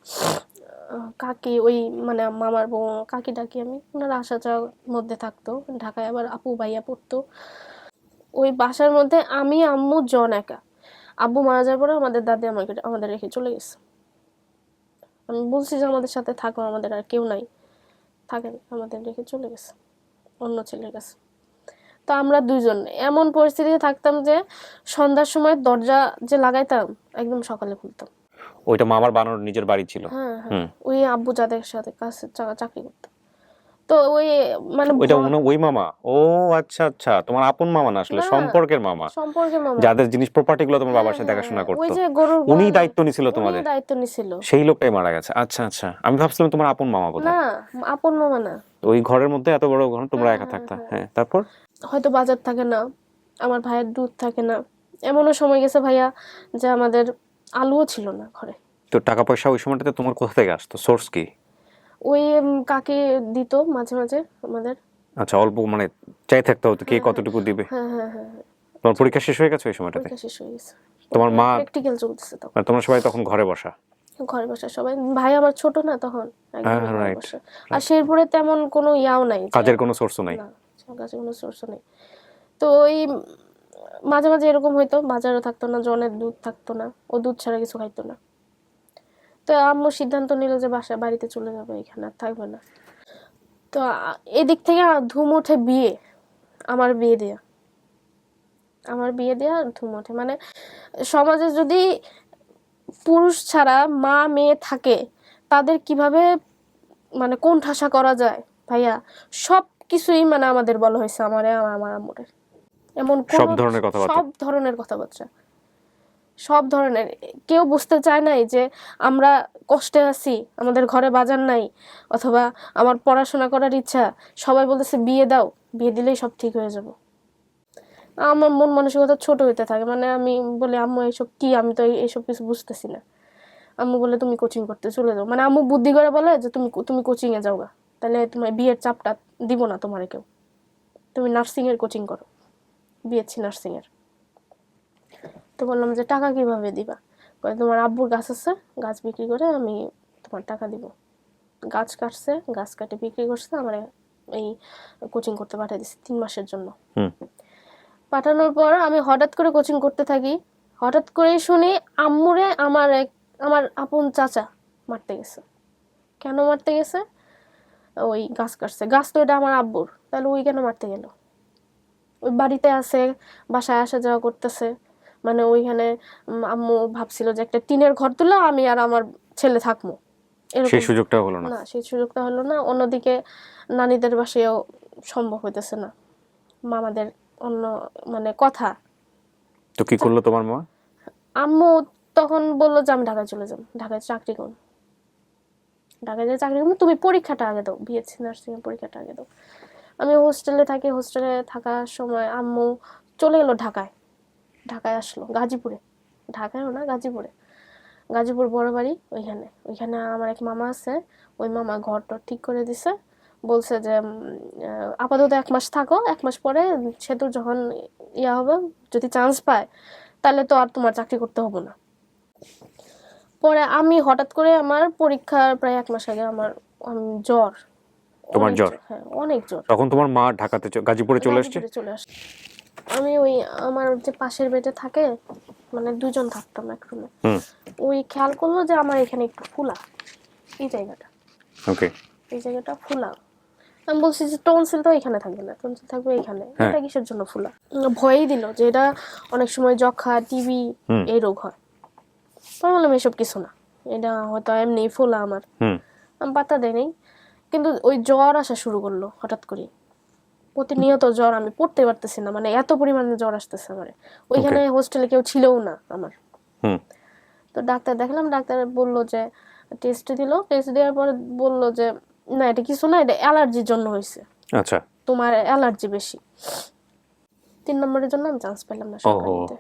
কাকি ওই মানে মামার বউ কাকি ডাকি আমি, ওনারা আসা যাওয়ার মধ্যে থাকতো, ঢাকায় আবার আপু ভাইয়া পড়তো। ওই বাসার মধ্যে আমি আম্মু জন একা। আব্বু মারা যাওয়ার পরে আমাদের দাদি আমাদের রেখে চলে গেছে। আমি বলছি যে আমাদের সাথে থাকো, আমাদের আর কেউ নাই, থাকেন, আমাদের রেখে চলে গেছে অন্য ছেলের কাছে। তো আমরা 2জন এমন পরিস্থিতিতে থাকতাম যে সন্ধ্যার সময় দরজা যে লাগাইতাম একদম সকালে খুলতাম। ওইটা মামার বানানোর নিজের বাড়ি ছিল? হ্যাঁ, ওই আব্বু যাদের সাথে কাছে চাকরি করতো, তো ওই মানে ওইটা ওই মামা? ও আচ্ছা আচ্ছা, তোমার আপন মামা না, আসলে সম্পর্কের মামা, যাদের জিনিস প্রপার্টি গুলো তোমার বাবার সাথে দেখাশোনা করতো, ওই যে গরুর উনি দায়িত্ব নিছিল তোমাদের? দায়িত্ব নিছিল, সেই লোকটাই মারা গেছে। আচ্ছা আচ্ছা, আমি ভাবছিলাম তোমার আপন মামা বোধহয়। না আপন মামা না। ওই ঘরের মধ্যে এত বড় ঘর, তোমরা একা থাকতা? হ্যাঁ, তারপর? হয়তো বাজার থাকে না, আমার ভাইয়ের দুধ থাকে না, এমনও সময় গেছে ভাইয়া যে আমাদের আলুও ছিল না ঘরে। তো টাকা পয়সা ওই সময়টাতে তোমার কোথা থেকে আসতো, সোর্স কি? ওই কাকে দিত মাঝে মাঝে আমাদের। আচ্ছা, অল্প মানে চাই থাকতে হতো কে কতটুকু দিবে। হ্যাঁ, তোমার পরীক্ষা শেষ হয়ে গেছে ওই সময়টাতে? পরীক্ষা শেষ হয়ে গেছে, তোমার মা প্র্যাকটিক্যাল চলতেছে তখন, মানে তোমরা সবাই তখন ঘরে বসা? ঘরে বসা সবাই, ভাই আমার ছোট না তখন, একদম ঘরে রাইট। বসা। আর শেরপুরে তেমন কোনো ইয়াও নাই, কাজের কোনো সোর্সও নাই? না, কাজের কোনো সোর্সও নেই। তো ওই মাঝে মাঝে এরকম হইতো, বাজারও থাকতো না, জনের দুধ থাকতো না, ও দুধ ছাড়া কিছু খাইতো না। তো আম্মু সিদ্ধান্ত নিল যে বাড়িতে চলে যাবে, এখানে আর থাকবে না। তো এদিক থেকে ধুম ওঠে বিয়ে, আমার বিয়ে দেয়া ধুম ওঠে। মানে সমাজে যদি পুরুষ ছাড়া মা মেয়ে থাকে, তাদের কিভাবে মানে কোণঠাসা করা যায় ভাইয়া, সব কিছুই মানে আমাদের বলা হয়েছে, আমার আম্মুরে এমন সব ধরনের কথাবার্তা। সব ধরনের কথাবার্তা, সব ধরনের। কেউ বুঝতে চায় নাই যে আমরা কষ্টে আছি, আমাদের ঘরে বাজার নাই, অথবা আমার পড়াশোনা করার ইচ্ছা। সবাই বলতেছে বিয়ে দাও, বিয়ে দিলেই সব ঠিক হয়ে যাবে। আমার মন মানসিকতা ছোট হইতে থাকে, মানে আমি বলি আম্মু এইসব কি, আমি তো এইসব কিছু বুঝতেছি না। আম্মু বলে তুমি কোচিং করতে চলে যাও, মানে আম্মু বুদ্ধি করে বলে যে তুমি কোচিং এ যাও গা, তাহলে তোমার বিয়ের চাপটা দিব না তোমার কেউ, তুমি নার্সিং এর কোচিং করো, বিএসসি নার্সিং এর। তো বললাম যে টাকা কিভাবে দিবা? কয় তোমার আব্বুর গাছ আছে, গাছ বিক্রি করে আমি তোমার টাকা দিব। গাছ কাটছে, গাছ কাটে বিক্রি করছে, আমার এই কোচিং করতে পাঠিয়ে দিচ্ছে 3 মাসের জন্য। পাঠানোর পর আমি হঠাৎ করে কোচিং করতে থাকি। হঠাৎ করে শুনি আম্মুরে আমার আপন চাচা মারতে গেছে। কেন মারতে গেছে? ওই গাছ কাটছে। গাছ তো এটা আমার আব্বুর, তাহলে ওই কেন মারতে গেল? ওই বাড়িতে আছে, বাসায় আসা যাওয়া করতেছে, মানে ওইখানে আম্মু ভাবছিল যে একটা টিনের ঘর তুলে আমি আর আমার ছেলে থাকবো, সেই সুযোগটা হলো না। না, সেই সুযোগটা হলো না। অন্যদিকে নানিদের বাসায়ও সম্ভব হইতেছে না, মামাদের অন্য মানে কথা। তো কি করলো তোমার মা? আম্মু তখন বললো যে আমি ঢাকায় চলে যাব, ঢাকায় চাকরি করব, ঢাকায় যে চাকরি করবো, তুমি পরীক্ষাটা আগে দাও, বিএসসি নার্সিং এর পরীক্ষাটা আগে দাও। আমি হোস্টেলে থাকি, হোস্টেলে থাকার সময় আম্মু চলে গেলো ঢাকায়। ঢাকায় আসলো গাজীপুরে, ঢাকায়ও না গাজীপুরে, গাজীপুর বড় বাড়ি, ওইখানে আমার এক মামা আছে। ওই মামা ঘর টর ঠিক করে দিছে, বলছে যে আপাতত 1 মাস থাকো, 1 মাস পরে সেতু যখন ইয়া হবে, যদি চান্স পায় তাহলে তো আর তোমার চাকরি করতে হবে না। পরে আমি হঠাৎ করে আমার পরীক্ষার প্রায় 1 মাস আগে আমার জ্বর। তোমার জ্বর? হ্যাঁ, অনেক জ্বর। তখন তোমার মা ঢাকাতে গাজীপুরে চলে আসছে? চলে আসছে। আমি ওই আমার যে পাশের বেডে থাকে, মানে 2 জন থাকতাম এক রুমে, ওই খেয়াল করলো যে আমার এখানে একটু ফুলা, এই জায়গাটা, ওকে, এই জায়গাটা ফুলা। আমি বলছি যে টনসিল তো এখানে থাকবে না, টনসিল থাকবে এখানে, এটা কিসের জন্য ফুলা? ভয়ই দিল যে এটা অনেক সময় যক্ষা, টিবি এই রোগ হয়। আমি বললাম এসব কিছু না, এটা হয়তো এমনি ফোলা আমার। আমি পাত্তা দেই নাই। কিন্তু ওই জ্বর আসা শুরু করলো হঠাৎ করে, প্রতিনিয়ত জ্বর, আমি পড়তে পারতেছি না, মানে এত পরিমাণে জ্বর আসতেছে আমার। ওইখানে হোস্টেলে কেউ ছিলও না আমার। তো ডাক্তার দেখালাম, ডাক্তার বললো যে টেস্ট দিল, টেস্ট দেওয়ার পরে বললো যে না এটা কিছু না, এটা অ্যালার্জির জন্য হয়েছে, আচ্ছা তোমার অ্যালার্জি বেশি। 3 নম্বরের জন্য আমি চান্স পেলাম না সরকারিতে,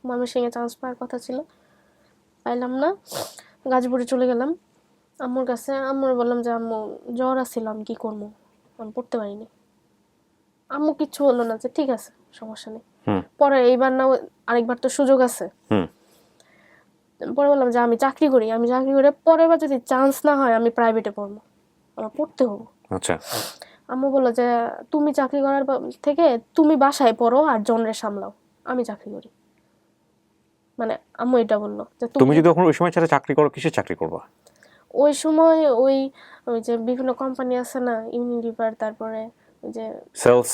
ময়মনসিংহে চান্স পাওয়ার কথা ছিল, পাইলাম না। গাজীপুরে চলে গেলাম আম্মুর কাছে। আম্মুর বললাম যে আম্মু জ্বর আসছিল, আমি কি করবো, আমি পড়তে পারিনি। আম্মু কিচ্ছু বললো না, যে ঠিক আছে সমস্যা নেই, পরে এইবার না আরেকবার তো সুযোগ আছে। পরে বললাম যে আমি চাকরি করি, আমি চাকরি করে পরের বার যদি চান্স না হয় আমি প্রাইভেটে পড়বো, আমার পড়তে হবো। আচ্ছা, আম্মু বললো যে তুমি চাকরি করার থেকে তুমি বাসায় পড়ো আর জনরে সামলাও, আমি চাকরি করি। মানে আম্মু এটা বললো যে তুমি যদি তখন ওই সময় ছাড়া চাকরি করো, কিসের চাকরি করবা? ওই সময় ওই যে বিভিন্ন কোম্পানি আছে না, ইউনিলিভার, তারপরে ওই যে সেলস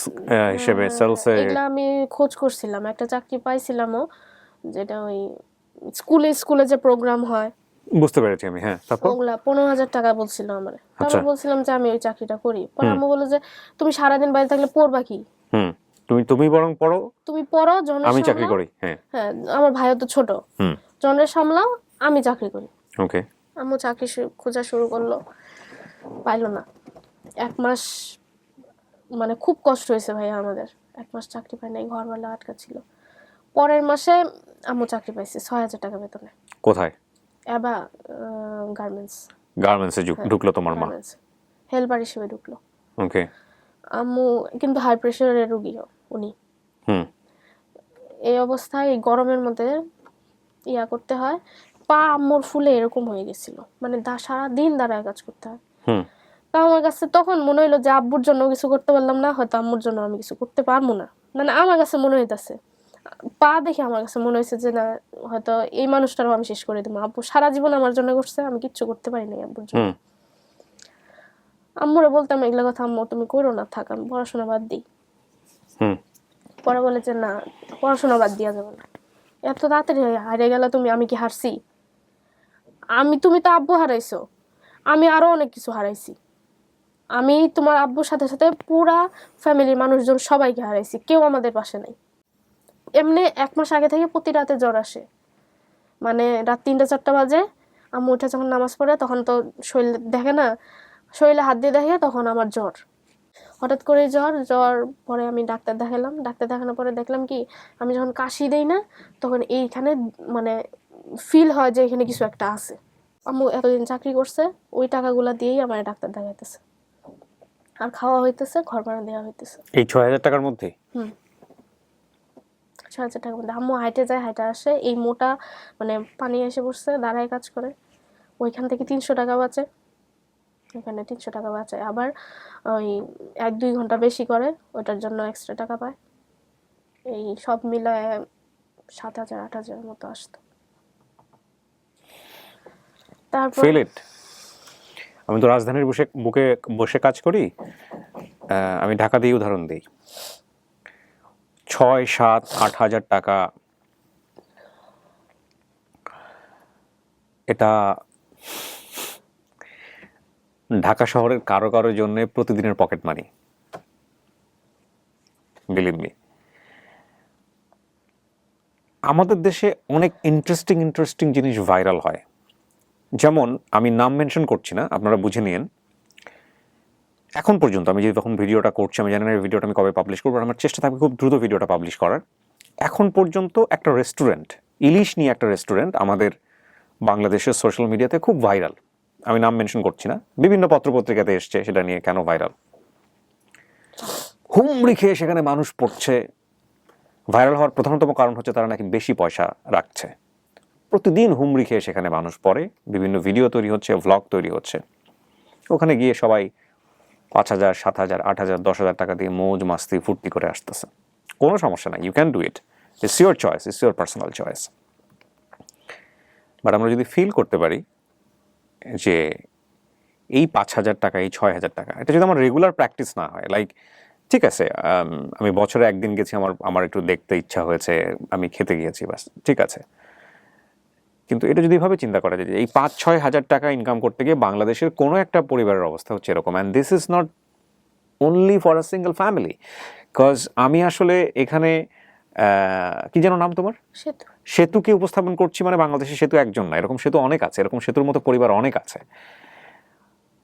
হিসেবে, সেলসে এগুলা আমি খোঁজ করছিলাম, একটা চাকরি পাইছিলামও, যেটা ওই স্কুলে যে প্রোগ্রাম হয়, বুঝতে পেরেছি আমি। হ্যাঁ, তারপর ওগুলা 15,000 টাকা বলছিল আমার। তারপর বলছিলাম যে আমি ওই চাকরিটা করি। পরে আম্মু বললো যে তুমি সারাদিন বাইরে থাকলে পড়বা কি, তুমি বরং পড়ো, তুমি পড়ো, জনের আমি চাকরি করি। হ্যাঁ, আমার ভাইও তো ছোট, জনের সামলাও, আমি চাকরি করি। ওকে। আম্মু চাকরি খোঁজা শুরু করলো, পাইলো না। 1 মাস মানে খুব কষ্ট হয়েছে ভাই আমাদের, 1 মাস চাকরি পাই নাই, ঘরওয়ালা আটকা ছিল। পরের মাসে আম্মু চাকরি পাইছে 6,000 টাকা বেতনে। কোথায়? এবা গার্মেন্টসে ঢুকলো তোমার মা? হেল্পার হিসেবে ঢুকলো। ওকে। আম্মু কিন্তু হাই প্রেশারের রোগী উনি। এই অবস্থায় এই গরমের মধ্যে ইয়া করতে হয়, পা আম্মুর ফুলে এরকম হয়ে গেছিল, মানে সারাদিন দাঁড়ায় কাজ করতে হয়। তা আমার কাছে তখন মনে হইলো যে আব্বুর জন্য কিছু করতে পারলাম না, হয়তো আম্মুর জন্য আমি কিছু করতে পারবো না, মানে আমার কাছে মনে হইতেছে। পা দেখে আমার কাছে মনে হয়েছে যে না, হয়তো এই মানুষটারও আমি শেষ করে দেবো। আব্বু সারা জীবন আমার জন্য করছে, আমি কিচ্ছু করতে পারি নাই আব্বুর জন্য। আম্মুরে বলতাম এগুলো কথা, আম্মু তুমি করো না, থাক, আমি পড়াশোনা বাদ দিই। পরে বলে যে না, পড়াশোনা বাদ দিয়া যাবে না, এত তাড়াতাড়ি হারিয়ে গেলে তুমি, আমি কি হারছি? তুমি তো আব্বু হারাইছো, আমি আরো অনেক কিছু হারাইছি, আমি তোমার আব্বুর সাথে সাথে পুরা ফ্যামিলির মানুষজন সবাইকে হারাইছি, কেউ আমাদের পাশে নাই। এমনি 1 মাস আগে থেকে প্রতি রাতে জ্বর আসে, মানে রাত 3টা 4টা বাজে আম্মু উঠে যখন নামাজ পড়ে তখন তো শরীর দেখে না, শরীরে হাত দিয়ে দেখে, তখন আমার জ্বর, হঠাৎ করে জ্বর পরে আমি ডাক্তার দেখালাম। ডাক্তার দেখানোর পরে দেখলাম কি, আমি যখন কাশি দেই না তখন এইখানে মানে ফিল হয় যে এখানে কিছু একটা আছে। আম্মু এতদিন চাকরি করছে, ওই টাকাগুলো দিয়েই আমার ডাক্তার দেখাইতেছে, আর খাওয়া হইতেছে, ঘর ভাড়া দেওয়া হইতেছে। এই 6,000 টাকার মধ্যে? 6,000 টাকার মধ্যে। আম্মু হাইটে যায়, হাইটে আসে, এই মোটা মানে পানি এসে পড়ছে, দাঁড়ায় কাজ করে, ওইখান থেকে 300 টাকা বাঁচে, এখানে 300 টাকা বাঁচে। আবার ওই 1-2 ঘন্টা বেশি করে, ওটার জন্য এক্সট্রা টাকা পায়। এই সব মিলায় 7,000-8,000 মতো আসতো। তারপর ফিল ইট। আমি তো রাজধানীর বুকে বসে কাজ করি, আমি ঢাকা দিয়ে উদাহরণ দিই। 6, 7, 8 হাজার টাকা এটা ঢাকা শহরের কারো কারোর জন্য প্রতিদিনের পকেট মানি, বিলিভ মি। আমাদের দেশে অনেক ইন্টারেস্টিং জিনিস ভাইরাল হয়, যেমন আমি নাম মেনশন করছি না, আপনারা বুঝে নিন। এখন পর্যন্ত আমি যে যখন ভিডিওটা করছি, আমি জানি না এই ভিডিওটা আমি কবে পাবলিশ করবো, আমার চেষ্টা থাকবে খুব দ্রুত ভিডিওটা পাবলিশ করার। এখন পর্যন্ত একটা রেস্টুরেন্ট, ইলিশ নিয়ে একটা রেস্টুরেন্ট আমাদের বাংলাদেশের সোশ্যাল মিডিয়াতে খুব ভাইরাল, আমি নাম মেনশন করছি না, বিভিন্ন পত্রপত্রিকাতে এসছে সেটা নিয়ে কেন ভাইরাল। হুমড়ি খেয়ে সেখানে মানুষ পড়ছে। ভাইরাল হওয়ার প্রধানতম কারণ হচ্ছে তারা নাকি বেশি পয়সা রাখছে। প্রতিদিন হুমড়ি খেয়ে সেখানে মানুষ পড়ে, বিভিন্ন ভিডিও তৈরি হচ্ছে, ভ্লগ তৈরি হচ্ছে। ওখানে গিয়ে সবাই 5,000, 7,000, 8,000, 10,000 টাকা দিয়ে মৌজ মাস্তি ফুর্তি করে আসতেছে। কোনো সমস্যা নাই, you can do it, it's your choice, it's your personal choice. But আমরা যদি ফিল করতে পারি যে এই 5,000 টাকা, এই 6,000 টাকা, এটা যদি আমার রেগুলার প্র্যাকটিস না হয়, লাইক ঠিক আছে আমি বছরে একদিন গেছি, আমার একটু দেখতে ইচ্ছা হয়েছে, আমি খেতে গিয়েছি, বাস ঠিক আছে। কিন্তু এটা যদি এভাবে চিন্তা করা যায় যে এই 5-6 হাজার টাকা ইনকাম করতে গিয়ে বাংলাদেশের কোনো একটা পরিবারের অবস্থা হচ্ছে এরকম, and this is not only for a single family. Because আমি আসলে এখানে কি যেন নাম তোমার, সেতুকে উপস্থাপন করছি, মানে বাংলাদেশের সেতু একজন না, এরকম সেতু অনেক আছে, এরকম সেতুর মতো পরিবার অনেক আছে।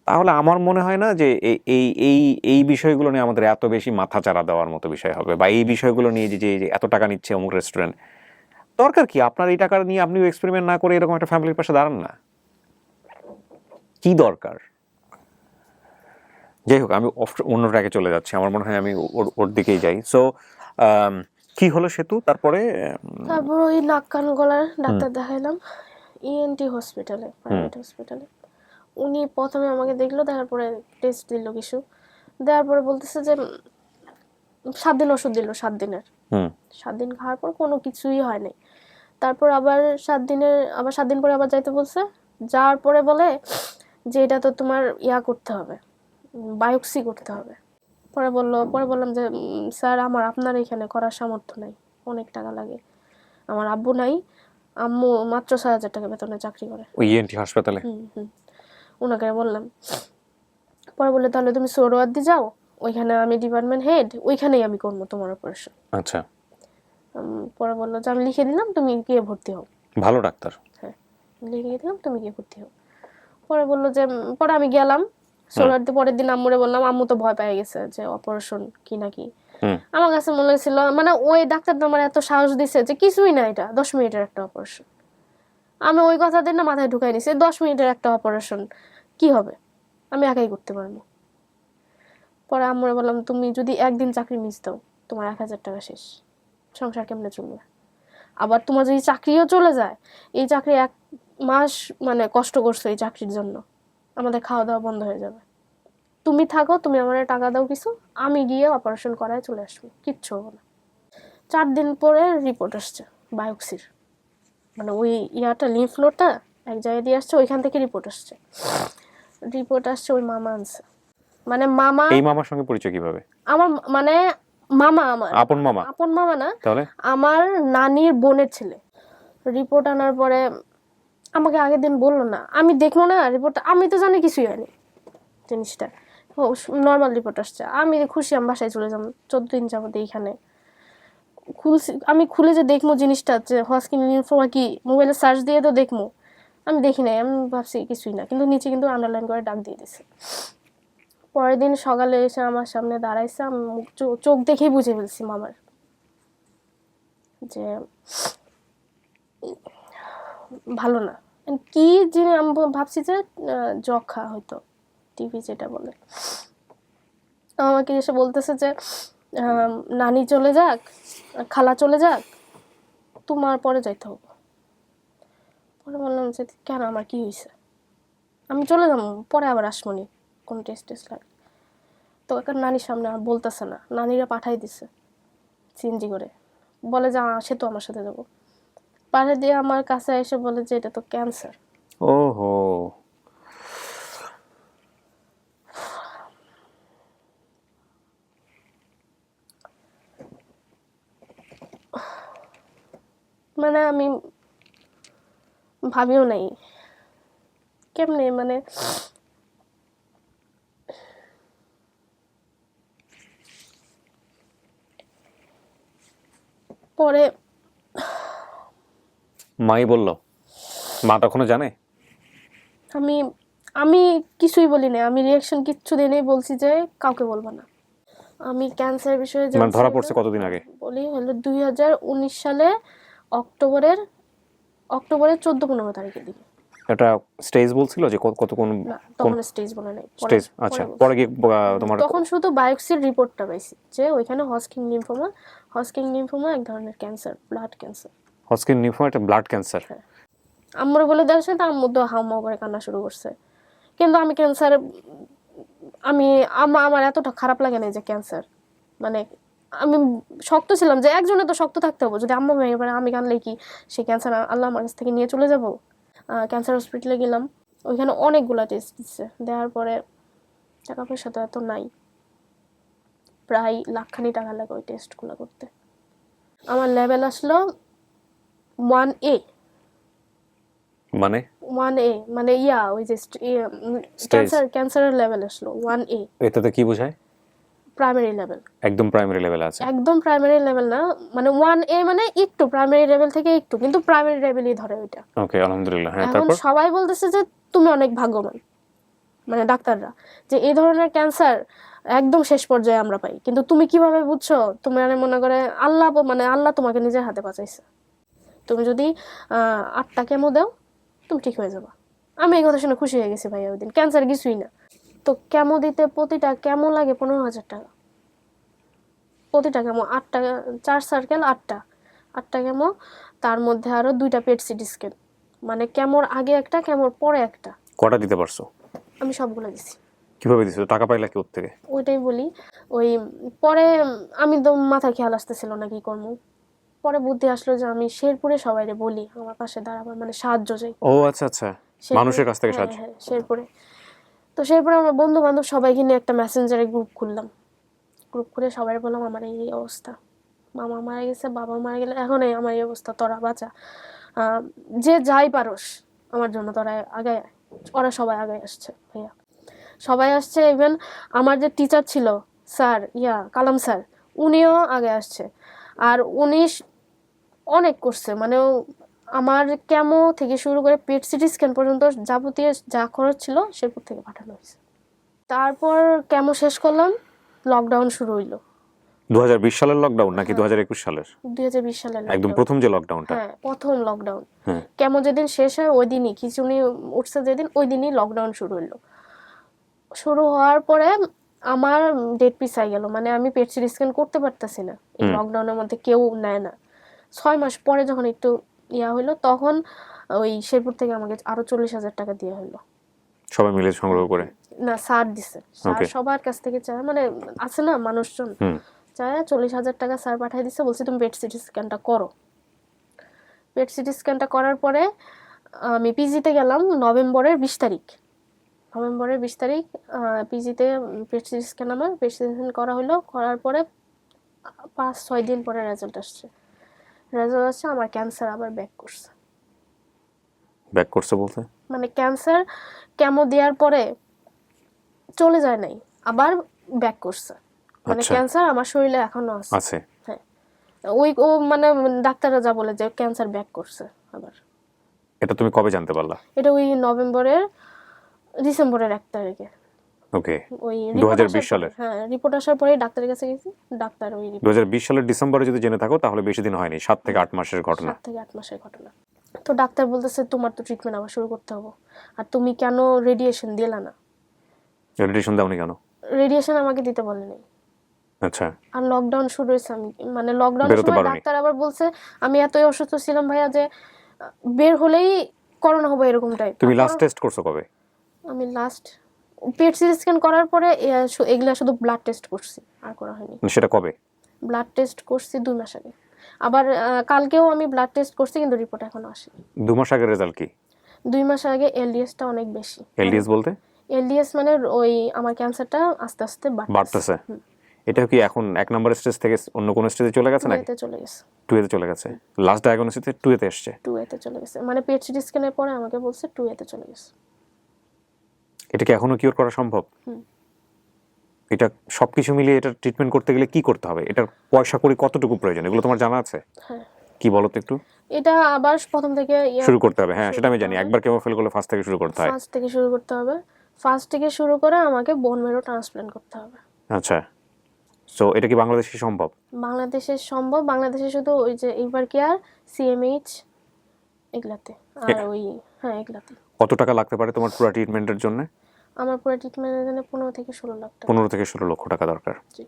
তাহলে আমার মনে হয় না যে এই বিষয়গুলো নিয়ে আমাদের এত বেশি মাথা চারা দেওয়ার মতো বিষয় হবে, বা এই বিষয়গুলো নিয়ে যে এত টাকা নিচ্ছে অমুক রেস্টুরেন্ট, দরকার কি? আপনার এই টাকা নিয়ে আপনিও এক্সপেরিমেন্ট না করে এরকম একটা ফ্যামিলির পাশে দাঁড়ান না, কি দরকার? যাই হোক, আমি অন্য ট্র্যাকে চলে যাচ্ছি, আমার মনে হয় আমি ওর দিকেই যাই। সো কি হলো সেতু, তারপরে ওই নাক কান গলার ডাক্তার দেখাইলাম ইএনটি হসপিটালে, প্রাইভেট হসপিটালে। উনি প্রথমে আমাকে দেখলো, দেখার পরে টেস্ট দিল কিছু, দেওয়ার পরে বলতেছে যে 7 দিন ওষুধ দিল, 7 দিনের। 7 দিন খাওয়ার পর কোনো কিছুই হয় নাই। তারপর আবার 7 দিন পরে আবার যাইতে বলছে। যাওয়ার পরে বলে যে এটা তো তোমার করতে হবে, বায়োপসি করতে হবে। পরে বললাম যে স্যার আমার আপনার এখানে করার সামর্থ্য নাই, অনেক টাকা লাগে, আমার আব্বু নাই, আম্মু মাত্র 6,000 টাকা বেতনে চাকরি করে ওই ইএনটি হাসপাতালে। ওনাকে বললাম। পরে বললে তাহলে তুমি সোহরাওয়ার্দী যাও, ওইখানে আমি ডিপার্টমেন্ট হেড, ওইখানেই আমি করবো তোমার অপারেশন। আচ্ছা। পরে বললো যে আমি লিখে দিলাম, তুমি গিয়ে ভর্তি হও। ভালো ডাক্তার। হ্যাঁ, লিখে দিলাম, তুমি গিয়ে ভর্তি হও। পরে বললো যে পরে আমি গেলাম সোহরাওয়ার্দী। পরের দিন আম্মুরে বললাম, আম্মু তো ভয় পেয়ে গেছে যে অপারেশন কি নাকি। আমার কাছে মনে হয়েছিল মানে ওই ডাক্তার তো আমার এত সাহস দিছে যে কিছুই না, এটা 10 মিনিটের একটা অপারেশন। আমি ওই কথা দিন না মাথায় ঢুকাই নিছি, 10 মিনিটের একটা অপারেশন কি হবে, আমি একাই করতে পারবো। পরে আম্মুরে বললাম, তুমি যদি একদিন চাকরি মিস দাও, তোমার 1,000 টাকা শেষ, সংসার কেমনে চলবে? আবার তোমার যদি চাকরিও চলে যায়, এই চাকরি 1 মাস মানে কষ্ট করছো এই চাকরির জন্য, আমাদের খাওয়া দাওয়া বন্ধ হয়ে যাবে। তুমি থাকো, তুমি আমার টাকা দাও কিছু, আমি গিয়ে অপারেশন করায় চলে আসবো, কিচ্ছু হবে না। 4 দিন পরে রিপোর্ট আসছে বায়োপসির, মানে ওই লিম্ফ নোডটা এক জায়গায় দিয়ে আসছে, ওইখান থেকে রিপোর্ট আসছে। ওই মামা আনছে, মানে মামা। এই মামার সঙ্গে পরিচয় কিভাবে? আমার মানে মামা, আমার আপন মামা না, তাহলে আমার নানির বোনের ছেলে। রিপোর্ট আনার পরে আমাকে আগের দিন বললো না, আমি দেখলো না রিপোর্টটা, আমি তো জানি কিছুই হয়নি জিনিসটা, ও নর্মাল রিপোর্ট আসছে, আমি খুশি, আমি বাসায় চলে যাবো, 14 দিন যাবো এইখানে। আমি খুলে যে দেখবো জিনিসটা যে হজকিন লিম্ফোমা কি, মোবাইলে সার্চ দিয়ে তো দেখবো, আমি দেখি নাই, আমি ভাবছি কিছুই না, কিন্তু নিচে কিন্তু আন্ডারলাইন করে ডাক দিয়ে দিছে। পরের দিন সকালে এসে আমার সামনে দাঁড়াইছে, আমি চোখ দেখেই বুঝে ফেলছি মামার যে ভালো না। কি জিনিস আমি ভাবছি যে যক্ষা হয়তো, টিভি যেটা বলে। আমাকে এসে বলতেছে যে নানি চলে যাক, খালা চলে যাক, তোমার পরে যাইতে হবে। পরে বললাম যে কেন, আমার কি হয়েছে, আমি চলে যাবো, পরে আবার আসমনি, কোন টেস্ট টেস্ট লাগে। তো এখন নানির সামনে আর বলতেছে না, নানিরা পাঠাই দিছে সিএনজি করে, বলে যে সে তো আমার সাথে যাবো। পাঠিয়ে দিয়ে আমার কাছে এসে বলে যে এটা তো ক্যান্সার। ওহো, মানে আমি ভাবিও নাই কেমনে, মানে পরে মাই বলল, মা তখনও জানে? আমি আমি কিছুই বলি না, আমি রিয়াকশন কিচ্ছু দিয়ে নেই, বলছি যে কাউকে বলবো না। আমি ক্যান্সার বিষয়ে মানে ধরা জানছি পড়ছে না। কতদিন আগে? বলি হলো 2019 সালে অক্টোবরের 14-15 তারিখের দিকে। এটা স্টেজ বলছিল যে কত কোন না, তখন স্টেজ বলে নাই, স্টেজ? আচ্ছা, বলছে। পরে কি তোমার তখন শুধু বায়োপসির রিপোর্টটা পাইছি যে ওইখানে হজকিন লিম্ফোমা এক ধরনের cancer, blood cancer. Hodgkin lymphoma একটা ব্লাড ক্যান্সার? আম্মুর বলে দেওয়ার সাথে আম্মু তো হাউমাউ করে কান্না শুরু করছে। কিন্তু আমি ক্যান্সার, আমার এতটা খারাপ লাগে না যে ক্যান্সার, মানে আমি শক্ত ছিলাম যে একজনে তো শক্ত থাকতে হবে, যদি আম্মু ভেঙে পড়ে আমি কানলে কি সেই ক্যান্সার আল্লাহ আমার কাছ থেকে নিয়ে চলে যাব। ক্যান্সার হসপিটালে গেলাম, ওইখানে অনেকগুলা টেস্ট দিচ্ছে, দেওয়ার পরে টাকা পয়সা তো এত নাই, প্রায় লাখখানি টাকা লাগে ওই টেস্টগুলো করতে। আমার লেভেল আসলো 1A। মানে 1A মানে ওই যে ক্যান্সারের লেভেল আসলো 1A। এটাতে কি বোঝায়? Primary level. একদম প্রাইমারি লেভেলে আছে? একদম প্রাইমারি লেভেল না, মানে 1A মানে একটু প্রাইমারি লেভেল থেকে একটু, কিন্তু প্রাইমারি লেভেলই ধরে ওইটা। ওকে, আলহামদুলিল্লাহ। হ্যাঁ, এখন তারপর? সবাই বলতেছে যে তুমি অনেক ভাগ্যবান, মানে ডাক্তাররা, যে এই ধরনের ক্যান্সার একদম শেষ পর্যায়ে আমরা পাই, কিন্তু তুমি কিভাবে বুঝছো, তুমি মনে করে আল্লাহ তোমাকে নিজের হাতে বাঁচাইছে, তুমি যদি 8টা কেমো দাও তুমি ঠিক হয়ে যাবা। আমি এই কথা শুনে খুশি হয়ে গেছি ভাইয়া, ওই দিন ক্যান্সার কিছুই না। তো কেমো দিতে প্রতিটা কেমো লাগে 15,000 টাকা, প্রতিটা কেমো 8টা, 4 সার্কেল 8টা কেমো, তার মধ্যে আরো 2টা পেট সিটি স্ক্যান, মানে কেমোর আগে একটা, কেমোর পরে একটা। কটা দিতে পারছো? আমি সবগুলো দিছি। কিভাবে দিছো? টাকা পাইলা কি ওর থেকে? ওইটাই বলি, ওই পরে আমি তো মাথায় খেয়াল আসতেছিল না কি করবো, পরে বুদ্ধি আসলো যে আমি শেরপুরে সবাইরে বলি আমার পাশে দাঁড়াবার, মানে সাহায্য চাই। ও আচ্ছা আচ্ছা, মানুষের কাছ থেকে সাহায্য। হ্যাঁ, শেরপুরে। তো শেরপুরে আমার বন্ধু বান্ধব সবাইকে নিয়ে একটা মেসেঞ্জারে গ্রুপ খুললাম, গ্রুপ খুলে সবাই বললাম আমার এই অবস্থা, মামা মারা গেছে, বাবা মারা গেলে, এখন এই আমার এই অবস্থা, তোরা বাঁচা, যে যাই পারোস আমার জন্য তোরা আগায় আয়। ওরা সবাই আগায় আসছে ভাইয়া, সবাই আসছে, ইভেন আমার যে টিচার ছিল স্যার, কালাম স্যার, উনিও আগে আসছে। আর উনি অনেক করছে, মানে আমার কেমো থেকে শুরু করে পেট সিটি স্ক্যান পর্যন্ত যাবতীয় যা খরচ ছিল শেরপুর থেকে পাঠানো হয়েছে। তারপর কেমো শেষ করলাম, লকডাউন শুরু হইলো। 2020 সালের লকডাউন নাকি 2021 সালের? 2020 সালের একদম প্রথম যে লকডাউনটা? হ্যাঁ, প্রথম লকডাউন। হ্যাঁ। কেমো যেদিন শেষ হয় ওই দিনই, খিচুনি উঠছে যেদিন, ওই দিনই লকডাউন শুরু হইলো। শুরু হওয়ার পরে আমার ডেট পিছাই গেল, মানে আমি পেট সিটি স্ক্যান করতে পারতেছি না, এই লকডাউনের মধ্যে কেউ নেয় না। 6 মাস পরে যখন একটু হইলো, তখন ওই শেরপুর থেকে আমাকে আরো 40,000 টাকা দেওয়া হলো, সবাই মিলে সংগ্রহ করে? না, স্যার দিছে, স্যার সবার কাছ থেকে চায়, মানে আছে না মানুষজন, চায় 40,000 টাকা স্যার পাঠিয়ে দিছে, বলছে তুমি পেট সিটি স্ক্যানটা করো। পেট সিটি স্ক্যানটা করার পরে আমি পিজিতে গেলাম নভেম্বরের 20 তারিখ। পিজিতে পেট সিটি স্ক্যান, আমার পেট সিটি স্ক্যান করা হলো, করার পরে 5-6 দিন পরে রেজাল্ট আসছে। আমার ক্যান্সার আবার ব্যাক করছে। বলতে মানে ক্যান্সার কেমো দেওয়ার পরে চলে যায় নাই, আবার ব্যাক করছে, মানে আচ্ছা। ক্যান্সার আমার শরীরে এখনো আছে। আছে। হ্যাঁ, ওই ও মানে ডাক্তাররা যা বলে যে ক্যান্সার ব্যাক করছে আবার। এটা তুমি কবে জানতে পারলা? এটা ওই ডিসেম্বরের 1 তারিখে। ওকে, ওই 2020 সালের। হ্যাঁ, রিপোর্ট আসার পরে ডাক্তারের কাছে গেছি, ডাক্তার ওই 2020 সালের ডিসেম্বরে যদি জেনে থাকো তাহলে বেশি দিন হয়নি, 7 থেকে 8 মাসের ঘটনা। 7 থেকে 8 মাসের ঘটনা। তো ডাক্তার বলতেছে তোমার তো ট্রিটমেন্ট আবার শুরু করতে হবে, আর তুমি কেন রেডিয়েশন দিলা না? রেডিয়েশন দাওনি কেন? রেডিয়েশন আমাকে দিতে বলেনি। আচ্ছা, আর লকডাউন শুরু হয়েছে, আমি মানে লকডাউনের বেরোতে সময় পারোনি। ডাক্তার আবার বলছে আমি এতই অসুস্থ ছিলাম ভাইয়া যে বের হলেই করোনা হবে এরকম টাইপ। তুমি লাস্ট টেস্ট করছো কবে? আমি লাস্ট পেট সিটি স্ক্যান করার পরে এগুলা শুধু ব্লাড টেস্ট করছি, আর করা হয়নি। সেটা কবে? ব্লাড টেস্ট করছি 2 মাস আগে। আবার কালকেও আমি ব্লাড টেস্ট করছি, কিন্তু রিপোর্ট এখনো আসেনি। 2 মাস আগের রেজাল্ট কি? 2 মাস আগে এলডিএসটা অনেক বেশি। এলডিএস বলতে? এলডিএস মানে ওই আমার ক্যান্সারটা আস্তে আস্তে বাড়তেছে। এটা কি এখন 1 নম্বর স্টেজ থেকে অন্য কোন স্টেজে চলে গেছে নাকি? 2 চলে গেছে। 2 এতে চলে গেছে। লাস্ট ডায়াগনোসিসে 2 এতে এসেছে। 2 চলে গেছে, মানে পেট সিটি স্ক্যানের পরে আমাকে বলছে 2 চলে গেছে। এটা কি এখনো কিওর করা সম্ভব? এটা সবকিছু মিলিয়ে এটা ট্রিটমেন্ট করতে গেলে কি করতে হবে? এটার পয়সা করি কতটুকু প্রয়োজন, এগুলো তোমার জানা আছে? হ্যাঁ, কি বলো তো একটু। এটা আবার প্রথম থেকে শুরু করতে হবে, হ্যাঁ সেটা আমি জানি। একবার কেমো ফেল করলে ফার্স্ট থেকে শুরু করতে হয়। ফার্স্ট থেকে শুরু করতে হবে। ফার্স্ট থেকে শুরু করে আমাকে বোন মেরো ট্রান্সপ্ল্যান্ট করতে হবে। আচ্ছা, সো এটা কি বাংলাদেশে সম্ভব? বাংলাদেশে সম্ভব। বাংলাদেশে শুধু ওই যে এভার কেয়ার, সিএমএইচ এগুলাতে, আর ওই হ্যাঁ এগুলাতে। কত টাকা লাগতে পারে তোমার পুরো ট্রিটমেন্টের জন্য? আমার পুরো ট্রিটমেন্টের জন্য 15 থেকে 16 লাখ টাকা। 15 থেকে 16 লক্ষ টাকা দরকার। জি।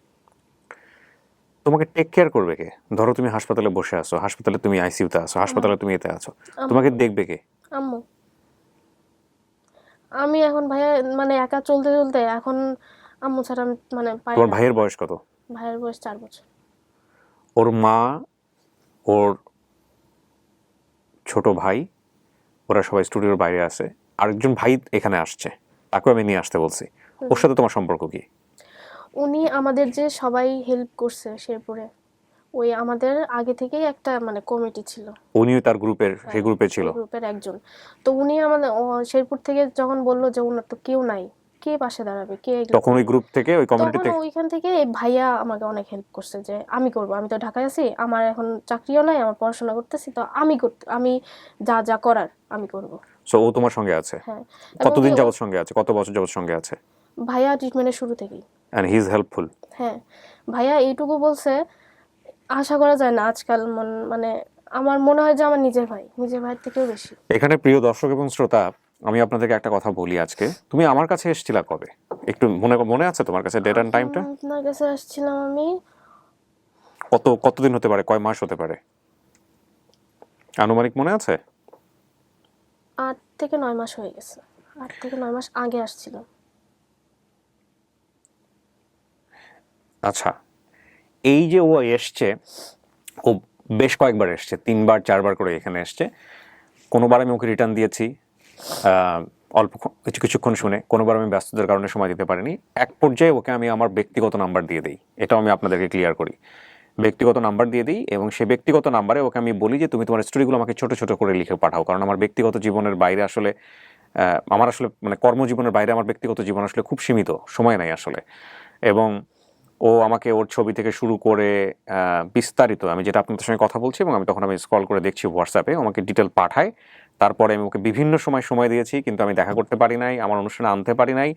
তোমাকে টেক কেয়ার করবে কে? ধরো তুমি হাসপাতালে বসে আছো, হাসপাতালে তুমি আইসিইউতে আছো, হাসপাতালে তুমি এতে আছো, তোমাকে দেখবে কে? আম্মু। আমি এখন ভাইয়া মানে একা চলতে চলতে এখন আম্মু ছাড়া আমি মানে পারি তোমার না। ভাইয়ের বয়স কত? ভাইয়ের বয়স 4 বছর। ওর মা, ওর ছোট ভাই, ওরা সবাই স্টুডিওর বাইরে আছে। আরেকজন ভাই এখানে আসছে, তাকেও আমি নিয়ে আসতে বলছি। ওর সাথে তোমার সম্পর্ক কি? উনি আমাদের যে সবাই হেল্প করছে শেরপুরে, ওই আমাদের আগে থেকেই একটা মানে কমিটি ছিল, উনিও তার গ্রুপের, সেই গ্রুপে ছিল। গ্রুপের একজন। তো উনি আমাদের শেরপুর থেকে যখন বললো যে ওনার তো কেউ নাই, কে পাশে দাঁড়াবে, কে এগুলো তখন ওই করবে? গ্রুপ থেকে, ওই কমিউনিটি তখন থেকে ওইখান থেকে এই ভাইয়া আমাকে অনেক হেল্প করছে যে আমি করব, আমি তো ঢাকায় আছি, আমার এখন চাকরিও নাই, আমার পড়াশোনা করতেছি, তো আমি যা যা করার আমি করব। সো ও তোমার সঙ্গে আছে? হ্যাঁ। কতদিন যাবত সঙ্গে আছে? কত বছর যাবত সঙ্গে আছে? ভাইয়া ট্রিটমেন্টের শুরু থেকেই। And he is helpful. হ্যাঁ, ভাইয়া এইটুকু বলছে, আশা করা যায় না আজকাল মানে আমার মনে হয় যে আমার নিজের ভাইয়ের থেকেও বেশি। এখানে প্রিয় দর্শক এবং শ্রোতা, আমি আপনাদেরকে একটা কথা বলি আজকে। তুমি আমার কাছে এসেছিলা কবে? একটু মনে আছে তোমার কাছে ডেট এন্ড টাইমটা? আপনার কাছে আসছিলাম আমি কতদিন হতে পারে, কয় মাস হতে পারে আনুমানিক মনে আছে? 8 থেকে 9 মাস হয়ে গেছে। 8 থেকে 9 মাস আগে আসছিলাম। আচ্ছা, এই যে ও এসছে, ও বেশ কয়েকবার এসছে, 3বার 4বার করে এখানে এসছে। কোনোবার আমি ওকে রিটার্ন দিয়েছি অল্প কিছুক্ষণ শুনে, কোনোবার আমি ব্যস্ততার কারণে সময় দিতে পারিনি। এক পর্যায়ে ওকে আমি আমার ব্যক্তিগত নাম্বার দিয়ে দিই, এটাও আমি আপনাদেরকে ক্লিয়ার করি। ব্যক্তিগত নাম্বার দিয়ে দিই এবং সেই ব্যক্তিগত নাম্বারে ওকে আমি বলি যে তুমি তোমার স্টোরিগুলো আমাকে ছোট ছোট করে লিখে পাঠাও, কারণ আমার ব্যক্তিগত জীবনের বাইরে আসলে আমার আসলে মানে কর্মজীবনের বাইরে আমার ব্যক্তিগত জীবন আসলে খুব সীমিত, সময় নাই আসলে। এবং ও আমাকে ওর ছবি থেকে শুরু করে বিস্তারিত, আমি যেটা আপনাদের সঙ্গে কথা বলছি এবং আমি তখন স্ক্রল করে দেখছি হোয়াটসঅ্যাপে, আমাকে ডিটেল পাঠায়। তারপরে আমি ওকে বিভিন্ন সময় দিয়েছি, কিন্তু আমি দেখা করতে পারি নাই, আমার অনুষ্ঠানে আনতে পারি নাই।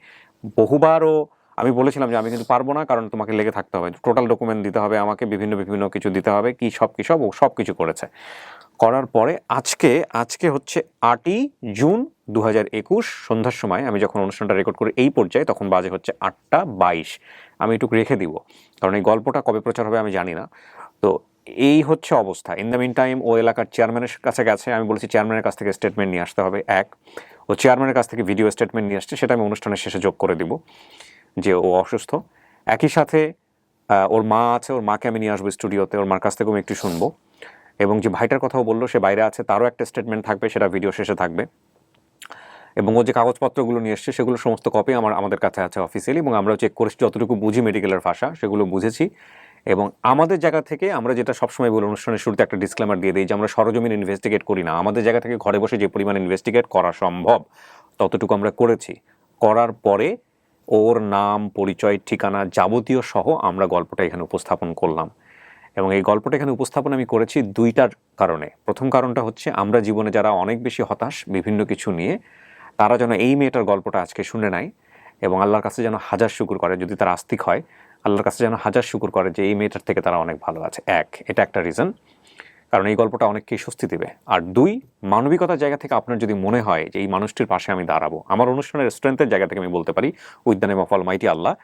বহুবারও আমি বলেছিলাম যে আমি কিন্তু পারবো না, কারণ তোমাকে লেগে থাকতে হবে, টোটাল ডকুমেন্ট দিতে হবে আমাকে, বিভিন্ন কিছু দিতে হবে, কি সব ও সব কিছু করেছে। করার পরে আজকে হচ্ছে 8ই জুন 2021 সন্ধ্যার সময় আমি যখন অনুষ্ঠানটা রেকর্ড করি এই পর্যায়ে, তখন বাজে হচ্ছে 8টা 22। আমি একটু রেখে দিব, কারণ এই গল্পটা কবে প্রচার হবে আমি জানি না। তো এই হচ্ছে অবস্থা। ইন দ্য মিন টাইম ও এলাকার চেয়ারম্যানের কাছে গেছে, আমি বলেছি চেয়ারম্যানের কাছ থেকে স্টেটমেন্ট নিয়ে আসতে হবে। ও চেয়ারম্যানের কাছ থেকে ভিডিও স্টেটমেন্ট নিয়ে আসছে, সেটা আমি অনুষ্ঠানের শেষে যোগ করে দিব যে ও অসুস্থ। একই সাথে ওর মা আছে, ওর মাকে আমি নিয়ে আসবো স্টুডিওতে, ওর মার কাছ থেকেও আমি একটু শুনবো। এবং যে ভাইটার কথাও বললো সে বাইরে আছে, তারও একটা স্টেটমেন্ট থাকবে, সেটা ভিডিও শেষে থাকবে। এবং ও যে কাগজপত্রগুলো নিয়ে এসছে সেগুলো সমস্ত কপি আমাদের কাছে আছে অফিসিয়ালি, এবং আমরাও চেক করেছি, যতটুকু বুঝি মেডিকেলের ভাষা সেগুলো বুঝেছি। এবং আমাদের জায়গা থেকে আমরা যেটা সবসময় বলি, অনুষ্ঠানের শুরুতে একটা ডিসক্লেমার দিয়ে দিই যে আমরা সরজমিন ইনভেস্টিগেট করি না। আমাদের জায়গা থেকে ঘরে বসে যে পরিমাণ ইনভেস্টিগেট করা সম্ভব ততটুকু আমরা করেছি। করার পরে ওর নাম, পরিচয়, ঠিকানা যাবতীয় সহ আমরা গল্পটা এখানে উপস্থাপন করলাম। এবং এই গল্পটা এখানে উপস্থাপন আমি করেছি দুইটার কারণে। প্রথম কারণটা হচ্ছে আমরা জীবনে যারা অনেক বেশি হতাশ বিভিন্ন কিছু নিয়ে, তারা যেন এই মেয়েটার গল্পটা আজকে শুনে নেয় এবং আল্লাহর কাছে যেন হাজার শুকুর করে, যদি তারা আস্তিক হয় আল্লাহর কাছে যেন হাজার শুকুর করে যে এই মেয়েটার থেকে তারা অনেক ভালো আছে। এটা একটা রিজন, কারণ এই গল্পটা অনেককেই স্বস্তি দেবে। আর দুই, মানবিকতার জায়গা থেকে আপনার যদি মনে হয় যে এই মানুষটির পাশে আমি দাঁড়াবো, আমার অনুষ্ঠানের স্ট্রেংথের জায়গা থেকে আমি বলতে পারি with the name of almighty Allah,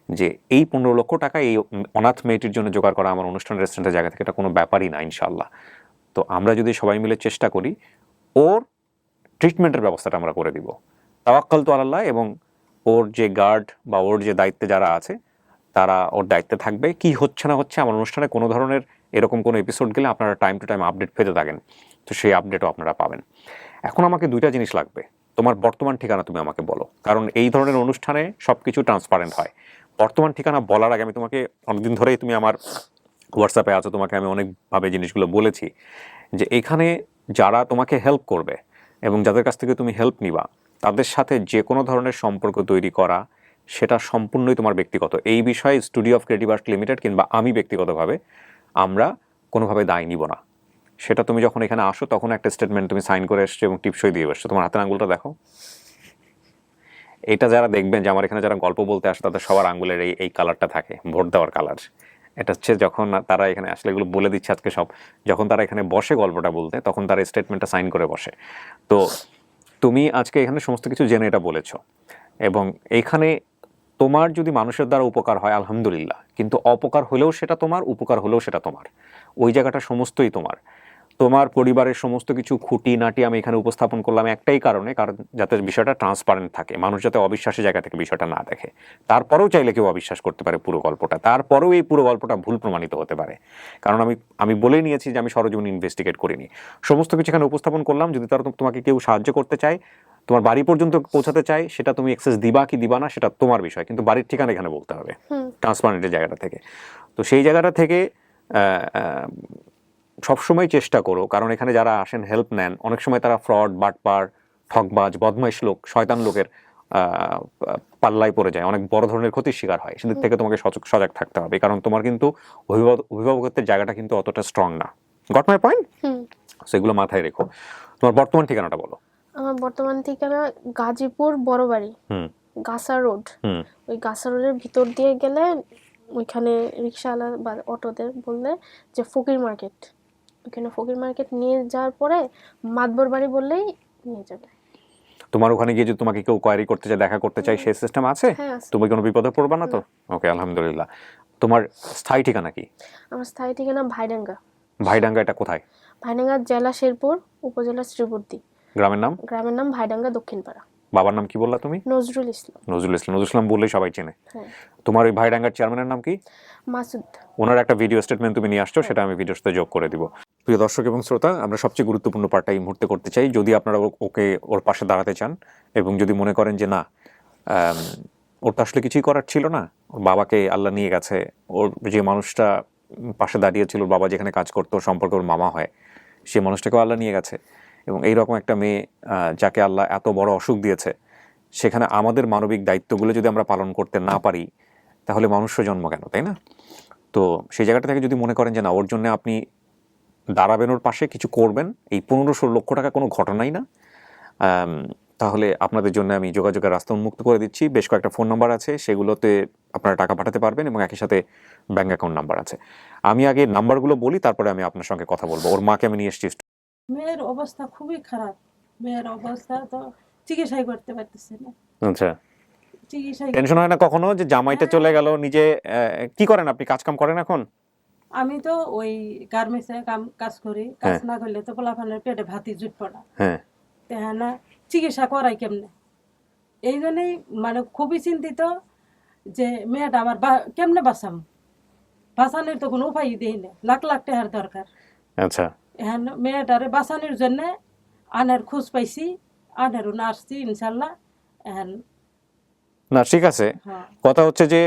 যে এই 15 লক্ষ টাকা এই অনাথ মেয়েটির জন্য জোগাড় করা আমার অনুষ্ঠানের রেস্টুরেন্টের জায়গা থেকে এটা কোনো ব্যাপারই না ইনশাআল্লাহ। তো আমরা যদি সবাই মিলে চেষ্টা করি, ওর ট্রিটমেন্টের ব্যবস্থাটা আমরা করে দিব। তাওয়াক্কাল তো আল্লাহ, এবং ওর যে গার্ড বা ওর যে দায়িত্বে যারা আছে তারা ওর দায়িত্বে থাকবে। কি হচ্ছে না হচ্ছে আমার অনুষ্ঠানে কোনো ধরনের এরকম কোনো এপিসোড গেলে আপনারা টাইম টু টাইম আপডেট পেতে থাকেন, তো সেই আপডেটও আপনারা পাবেন। এখন আমাকে দুইটা জিনিস লাগবে, তোমার বর্তমান ঠিকানা তুমি আমাকে বলো, কারণ এই ধরনের অনুষ্ঠানে সব কিছু ট্রান্সপারেন্ট হয়। বর্তমান ঠিকানা বলার আগে আমি তোমাকে, অনেকদিন ধরেই তুমি আমার হোয়াটসঅ্যাপে আছো, তোমাকে আমি অনেকভাবে জিনিসগুলো বলেছি যে এখানে যারা তোমাকে হেল্প করবে এবং যাদের কাছ থেকে তুমি হেল্প নিবা, তাদের সাথে যে কোনো ধরনের সম্পর্ক তৈরি করা সেটা সম্পূর্ণই তোমার ব্যক্তিগত। এই বিষয়ে studio of creative art limited কিংবা আমি ব্যক্তিগতভাবে আমরা কোনোভাবে দায় নিব না। সেটা তুমি যখন এখানে আসো তখন একটা স্টেটমেন্ট তুমি সাইন করে এসছো এবং টিপসই দিয়ে এসছো। তোমার হাতের আঙুলটা দেখো, এটা যারা দেখবেন যে আমার এখানে যারা গল্প বলতে আসে তাদের সবার আঙুলের এই কালারটা থাকে, ভোট দেওয়ার কালার। এটা হচ্ছে যখন তারা এখানে আসলে, এগুলো বলে দিচ্ছে আজকে সব, যখন তারা এখানে বসে গল্পটা বলতে তখন তারা স্টেটমেন্টটা সাইন করে বসে। তো তুমি আজকে এখানে সমস্ত কিছু জেনে এটা বলেছো, এবং এইখানে তোমার যদি মানুষের দ্বারা উপকার হয় আলহামদুলিল্লাহ, কিন্তু অপকার হলেও সেটা তোমার, উপকার হলেও সেটা তোমার। ওই জায়গাটা সমস্তই তোমার। তোমার পরিবারের সমস্ত কিছু খুঁটিনাটি আমি এখানে উপস্থাপন করলাম একটাই কারণে, কারণ যাতে বিষয়টা ট্রান্সপারেন্ট থাকে, মানুষ যাতে অবিশ্বাসী জায়গা থেকে বিষয়টা না দেখে। তারপরেও চাইলে কেউ অবিশ্বাস করতে পারে পুরো গল্পটা, তারপরেও এই পুরো গল্পটা ভুল প্রমাণিত হতে পারে, কারণ আমি বলেই নিয়েছি যে আমি সরজমিন ইনভেস্টিগেট করিনি। সমস্ত কিছু এখানে উপস্থাপন করলাম। যদি তারা তোমাকে কেউ সাহায্য করতে চায়, তোমার বাড়ি পর্যন্ত পৌঁছাতে চায়, সেটা তুমি অ্যাক্সেস দিবা কি দিবা না সেটা তোমার বিষয়, কিন্তু বাড়ির ঠিকানা এখানে বলতে হবে ট্রান্সপারেন্টের জায়গাটা থেকে। তো সেই জায়গাটা থেকে সবসময় চেষ্টা করো, কারণ এখানে যারা আসেন হেল্প নেন অনেক সময় তারা ফ্রড, বাটপার, ঠকবাজ, বদমাইশ লোক, শয়তান লোকের পাল্লায় পড়ে যায়, অনেক বড় ধরনের ক্ষতির শিকার হয়। সেদিক থেকে তোমাকে সজাগ থাকতে হবে, কারণ তোমার কিন্তু অভিভাবকত্বের জায়গাটা কিন্তু অতটা স্ট্রং না। Got my point? সেগুলো মাথায় রেখো। তোমার বর্তমান ঠিকানাটা বলো। আমার বর্তমান ঠিকানা গাজীপুর বড়বাড়ি, গাসা রোড। ওই গাসা রোডের ভিতর দিয়ে গেলে ওইখানে রিক্সাওয়ালা বা অটোদের বললে যে ফকির মার্কেট, ওইখানে ফকির মার্কেট নিয়ে যাওয়ার পরে মাতবর বাড়ি বললেই নিয়ে যাবে। তোমার ওখানে গিয়ে যদি তোমাকে কেউ কোয়ারি করতে চায়, দেখা করতে চায়, সেই সিস্টেম আছে? হ্যাঁ, আছে। তুমি কোনো বিপদে পড়বে না তো? ওকে, আলহামদুলিল্লাহ। তোমার স্থায়ী ঠিকানা কি? আমার স্থায়ী ঠিকানা ভাইডাঙ্গা। ভাইডাঙ্গা এটা কোথায়? ভাইডাঙ্গা জেলা শেরপুর, উপজেলা শ্রীবর্দী। গ্রামের নাম? গ্রামের নাম ভাইডাঙ্গা দক্ষিণপাড়া। বাবার নাম কি বললা তুমি? নজরুল ইসলাম। নজরুল ইসলাম। নজরুল ইসলাম বললেই সবাই চেনে। হ্যাঁ। তোমার ওই ভাইডাঙ্গার চেয়ারম্যানের নাম কি? মাসুদ। ওনার একটা ভিডিও স্টেটমেন্ট তুমি নিয়ে আসছো, সেটা আমি ভিডিওর সাথে যোগ করে দিব। প্রিয় দর্শক এবং শ্রোতা, আমরা সবচেয়ে গুরুত্বপূর্ণ পার্টটা এই মুহূর্তে করতে চাই। যদি আপনারা ওর পাশে দাঁড়াতে চান এবং যদি মনে করেন যে না, ওর তো আসলে কিছুই করার ছিল না, ওর বাবাকে আল্লাহ নিয়ে গেছে, ওর যে মানুষটা পাশে দাঁড়িয়েছিল, ওর বাবা যেখানে কাজ করতো, সম্পর্কে ওর মামা হয়, সেই মানুষটাকেও আল্লাহ নিয়ে গেছে, এবং এইরকম একটা মেয়ে যাকে আল্লাহ এত বড় অসুখ দিয়েছে, সেখানে আমাদের মানবিক দায়িত্বগুলো যদি আমরা পালন করতে না পারি তাহলে মানুষ্য জন্ম কেন, তাই না? তো সেই জায়গাটা থেকে যদি মনে করেন যে না, ওর জন্য আপনি দাঁড়াবেন, ওর পাশে কিছু করবেন, এই 15-16 লক্ষ টাকা কোনো ঘটনাই না, তাহলে আপনাদের জন্য আমি যোগাযোগের রাস্তা উন্মুক্ত করে দিচ্ছি। বেশ কয়েকটা ফোন নাম্বার আছে, সেগুলোতে আপনারা টাকা পাঠাতে পারবেন এবং একই সাথে ব্যাঙ্ক অ্যাকাউন্ট নাম্বার আছে। আমি আগে নাম্বারগুলো বলি, তারপরে আমি আপনার সঙ্গে কথা বলবো। ওর মাকে আমি নিয়ে এসেছি। মেয়ের অবস্থা খুবই খারাপ, মেয়ের অবস্থা তো চিকিৎসাই করতে পারতেছে না। আচ্ছা, চিকিৎসাই টেনশন হয় না কখনো যে জামাইটা চলে গেল? নিজে কি করেন আপনি? কাজ কাম করেন এখন? আমি তো ওই গার্মেন্টসে কাজ করি, কাজ না করলে তো পোলাপানের পেটে ভাতই জুট পড়া। হ্যাঁ, হ্যাঁ না, চিকিৎসা করাই কেমনে, এই জন্যই মানে খুবই চিন্তিত যে মেয়েটা আমার কেমনে বাঁচাম। বাঁচানোর তো কোনো উপায় দেই না, লাখ লাখ টাকার দরকার। আচ্ছা, হ্যাঁ, মেয়েটারে বাঁচানোর জন্য আনের খোঁজ পাইছি, আনেরও না আসছি ইনশাল্লাহ। হ্যাঁ না ঠিক আছে। কথা হচ্ছে যে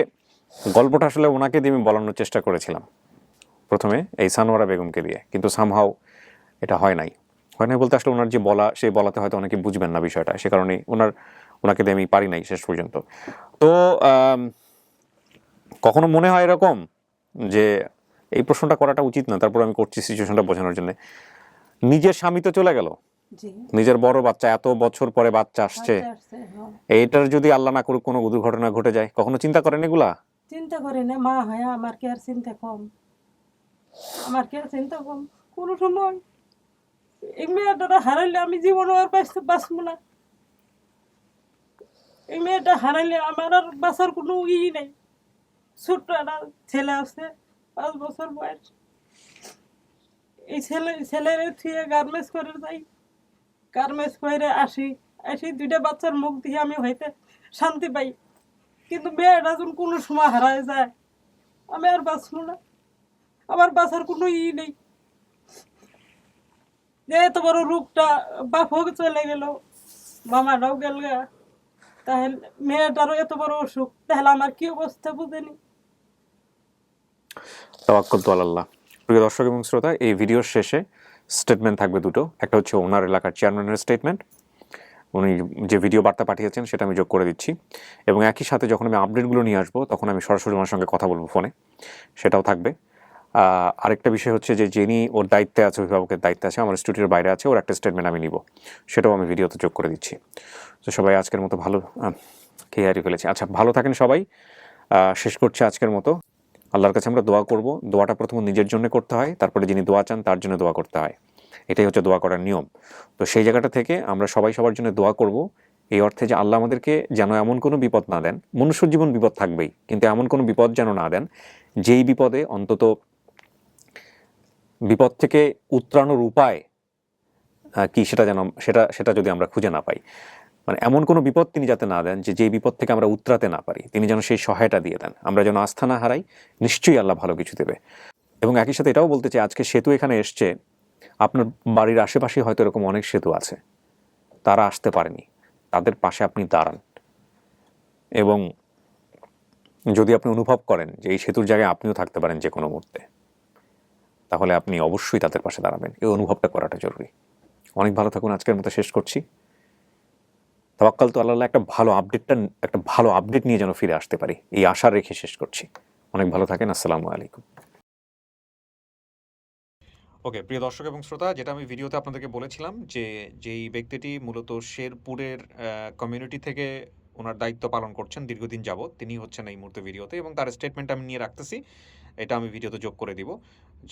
গল্পটা আসলে ওনাকে দিয়ে আমি বলানোর চেষ্টা করেছিলাম প্রথমে, এই সানোয়ারা বেগমকে দিয়ে, কিন্তু সামহাও এটা হয় নাই বলতে আসলে ওনার যে বলা, সেই বলাতে হয়তো অনেকে বুঝবেন না বিষয়টা, সে কারণে ওনাকে দিয়ে আমি পারি নাই শেষ পর্যন্ত। তো কখনো মনে হয় এরকম যে এই প্রশ্নটা করাটা উচিত না, তারপর আমি করছি সিচুয়েশনটা বোঝানোর জন্য, নিজের স্বামী তো চলে গেল, জি নিজের বড় বাচ্চা, এত বছর পরে বাচ্চা আসছে, বাচ্চা আসছে, হ্যাঁ। এইটার যদি আল্লাহ না করুক কোনো দুর্ঘটনা ঘটে যায়, কখনো চিন্তা করেন এগুলা? চিন্তা করি না মা হয়, আমার কি আর চিন্তা কম? আমার কি আর চিন্তা কম? কোনো সময় এই মেয়েটা হারাইলে আমি জীবনে আর বাঁচবো না। এই মেয়েটা হারাইলে আমার আর বাঁচার কোনো নেই। ছোট্ট একটা ছেলে আছে, 5 বছর বয়স। এই ছেলের থুয়ে গার্মেন্টস করে যাই, গার্মেন্টস করে আসি, 2টা বাচ্চার মুখ দিয়ে আমি হইতে শান্তি পাই। কিন্তু মেয়েটা যখন কোনো সময় হারায় যায়, আমি আর বাঁচবো না, আমার বাঁচার কোনো নেই। যে এত বড় রোগটা বাপ হোক চলে গেল, মামাটাও গেল গা, তাহলে মেয়েটারও এত বড় অসুখ, তাহলে আমার কি অবস্থা বুঝেনি। তাওয়াক্কুল তু আলাল্লাহ। প্রিয় দর্শক এবং শ্রোতা, এই ভিডিওর শেষে স্টেটমেন্ট থাকবে দুটো, একটা হচ্ছে ওনার এলাকার চেয়ারম্যানের স্টেটমেন্ট, উনি যে ভিডিও বার্তা পাঠিয়েছেন সেটা আমি যোগ করে দিচ্ছি, এবং একই সাথে যখন আমি আপডেটগুলো নিয়ে আসবো তখন আমি সরাসরি ওনার সঙ্গে কথা বলবো ফোনে, সেটাও থাকবে। আরেকটা বিষয় হচ্ছে যে যিনি ওর দায়িত্বে আছে, অভিভাবকের দায়িত্বে আছে, আমার স্টুডিওর বাইরে আছে, ওর একটা স্টেটমেন্ট আমি নিব, সেটাও আমি ভিডিওতে যোগ করে দিচ্ছি। তো সবাই আজকের মতো ভালো, খেয়ে হারিয়ে ফেলেছি। আচ্ছা, ভালো থাকেন সবাই। শেষ করছি আজকের মতো। আল্লাহর কাছে আমরা দোয়া করব, দোয়াটা প্রথমে নিজের জন্য করতে হয়, তারপরে যিনি দোয়া চান তার জন্য দোয়া করতে হয়, এটাই হচ্ছে দোয়া করার নিয়ম। তো সেই জায়গাটা থেকে আমরা সবাই সবার জন্য দোয়া করব, এই অর্থে যে আল্লাহ আমাদেরকে যেন এমন কোনো বিপদ না দেন, মনুষ্য জীবন বিপদ থাকবেই, কিন্তু এমন কোনো বিপদ যেন না দেন যেই বিপদে অন্তত বিপদ থেকে উত্তরানোর উপায় কি সেটা যেন সেটা যদি আমরা খুঁজে না পাই, মানে এমন কোনো বিপদ তিনি যাতে না দেন যে যেই বিপদ থেকে আমরা উতরাতে না পারি, তিনি যেন সেই সহায়তা দিয়ে দেন, আমরা যেন আস্থা না হারাই, নিশ্চয়ই আল্লাহ ভালো কিছু দেবে। এবং একই সাথে এটাও বলতে চাই, আজকে সেতু এখানে এসছে, আপনার বাড়ির আশেপাশে হয়তো এরকম অনেক সেতু আছে, তারা আসতে পারেনি, তাদের পাশে আপনি দাঁড়ান, এবং যদি আপনি অনুভব করেন যে এই সেতুর জায়গায় আপনিও থাকতে পারেন যে কোনো মুহূর্তে, তাহলে আপনি অবশ্যই তাদের পাশে দাঁড়াবেন, এই অনুভবটা করাটা জরুরি। অনেক ভালো থাকুন, আজকের মতো শেষ করছি। তাওয়াক্কাল তু আল্লাহ, একটা ভালো আপডেট নিয়ে যেন ফিরে আসতে পারি, এই আশা রেখে শেষ করছি। অনেক ভালো থাকেন, আসসালামু আলাইকুম। ওকে, প্রিয় দর্শক এবং শ্রোতা, যেটা আমি ভিডিওতে আপনাদেরকে বলেছিলাম যে যেই ব্যক্তিটি মূলত শেরপুরের কমিউনিটি থেকে ওনার দায়িত্ব পালন করছেন দীর্ঘদিন যাবৎ, তিনি হচ্ছেন এই মুহূর্তে ভিডিওতে, এবং তার স্টেটমেন্ট আমি নিয়ে রাখতেছি, এটা আমি ভিডিওতে যোগ করে দিব,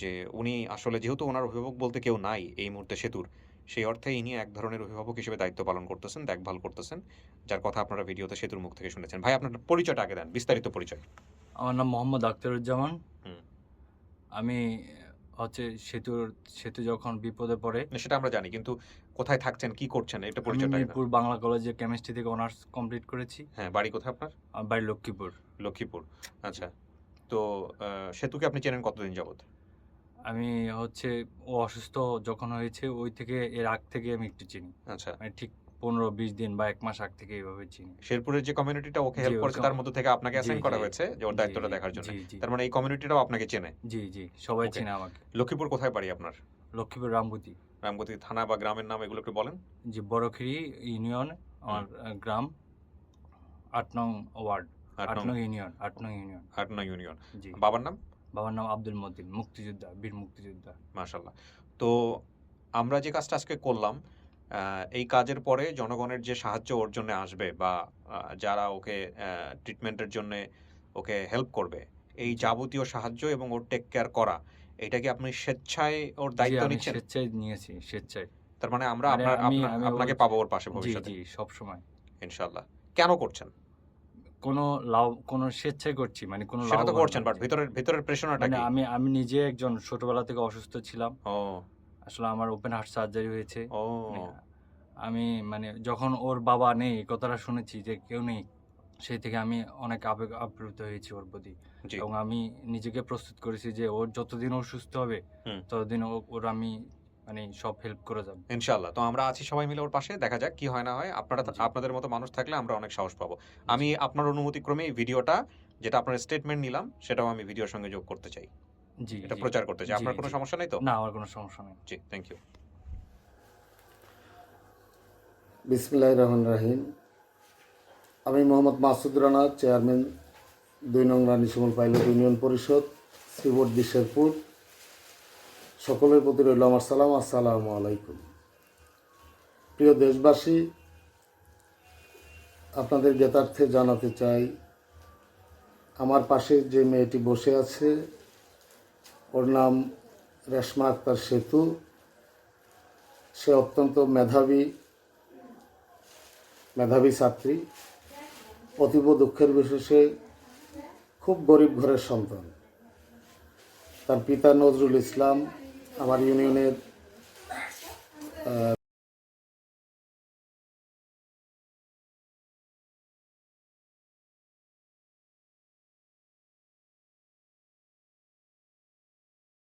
যে উনি আসলে যেহেতু ওনার অভিভাবক বলতে কেউ নাই এই মুহূর্তে সেতুর, সেই অর্থে ইনি এক ধরনের অভিভাবক হিসেবে দায়িত্ব পালন করতেছেন, দেখভাল করতেছেন, যার কথা আপনারা ভিডিওতে সেতুর মুখ থেকে শুনেছেন। ভাই, আপনার পরিচয়টা আগে দেন, বিস্তারিত পরিচয়। আমার নাম মোহাম্মদ আখতারুজ্জামান। হুম। আমি সেতু যখন বিপদে পড়ে, সেটা আমরা জানি, কিন্তু কোথায় থাকছেন, কি করছেন, এটা আমি পরিচয়টা আগে দেন। মিরপুর বাংলা কলেজে কেমিস্ট্রি থেকে অনার্স কমপ্লিট করেছি। হ্যাঁ, বাড়ি কোথায় আপনার? আমার বাড়ি লক্ষ্মীপুর। লক্ষ্মীপুর। আচ্ছা, তো সেতুকে আপনি চেনেন কতদিন যাবত? আমি ও অসুস্থ যখন হয়েছে, ওই থেকে এর আগ থেকে আমি একটু চিনি, আচ্ছা, মানে ঠিক 15-20 দিন বা 1 মাস আগ থেকে এইভাবে চিনি। শেরপুরের যে কমিউনিটিটা ওকে জি, হেল্প ওই করেছে, তার মধ্যে থেকে আপনাকে জি, অ্যাসাইন জি, করা হয়েছে যে ওর জি, দায়িত্বটা জি, দেখার জন্য। জি, জি, তার মানে এই কমিউনিটিটাও আপনাকে চেনে। জি, জি, সবাই ওকে। চেনে আমাকে। লক্ষ্মীপুর কোথায় বাড়ি আপনার? লক্ষ্মীপুর রামগতি, রামগতি থানা বা গ্রামের নাম এগুলো একটু বলেন। যে বড়খিরি ইউনিয়ন আমার গ্রাম, 8 নং ওয়ার্ড, 8 নং 8 নং ইউনিয়ন। 8 নং ইউনিয়ন। জি। বাবার নাম? বাবার নাম আব্দুল মতিন, মুক্তিযোদ্ধা, বীর মুক্তিযোদ্ধা। মাশাআল্লাহ। তো আমরা যে কাজটা আজকে করলাম, এই কাজের পরে জনগণের যে সাহায্য ওর জন্য আসবে, বা যারা ওকে ট্রিটমেন্টের জন্য ওকে হেল্প করবে, এই যাবতীয় সাহায্য এবং ওর টেক কেয়ার করা, এটা কি আপনি স্বেচ্ছায় ওর জি, দায়িত্ব আমি নিচ্ছেন? স্বেচ্ছায় নিয়েছি, স্বেচ্ছায়। তার মানে আমরা মানে আমি আপনাকে পাবো ওর পাশে জি, ভবিষ্যতে জি, সবসময়। ইনশাআল্লাহ। কেন করছেন? কোনো স্বেচ্ছায় করছি, মানে কোনো সেটা তো লাভবান করছেন, না। বাট ভিতরের প্রেশারটা মানে কি? আমি নিজে একজন ছোটবেলা থেকে অসুস্থ ছিলাম। ও, আসলে আমার ওপেন হার্ট সার্জারি হয়েছে। ও, মানে আমি যখন ওর বাবা নেই, এই কথাটা শুনেছি যে কেউ নেই, সেই থেকে আমি অনেক আপ্লুত হয়েছি ওর প্রতি। জি। এবং আমি নিজেকে প্রস্তুত করেছি যে ওর যতদিন ও সুস্থ হবে, হুম। ততদিন ওর আমি সব হেল্প করে যাব। ইনশাআল্লাহ। তো আমরা আছি সবাই মিলে ওর পাশে, দেখা যাক কি হয় না হয়। জি। আপনাদের মতো মানুষ থাকলে আমরা অনেক সাহস পাবো। আমি আপনার অনুমতিক্রমে এই ভিডিওটা, যেটা আপনার স্টেটমেন্ট নিলাম, সেটাও আমি ভিডিওর সঙ্গে যোগ করতে চাই, জি, এটা জি, প্রচার করতে চাই। জি, আপনার কোনো জি। সমস্যা নেই তো? না, আমার কোনো সমস্যা নেই। জি, থ্যাংক ইউ। বিসমিল্লাহির রহমানির রহিম। আমি মোহাম্মদ মাসুদ রানা, চেয়ারম্যান 2 নং রানী শিমুল পাইলট ইউনিয়ন পরিষদ, শ্রীবর্দ শেরপুর। সকলের প্রতি রইল আমার সালাম। আসসালামু আলাইকুম। প্রিয় দেশবাসী, আপনাদের জ্ঞাতার্থে জানাতে চাই, আমার পাশে যে মেয়েটি বসে আছে ওর নাম রেশমা আক্তার সেতু। সে অত্যন্ত মেধাবী ছাত্রী। অতীব দুঃখের বিষয়, সে খুব গরিব ঘরের সন্তান। তার পিতা নজরুল ইসলাম আমার ইউনিয়নের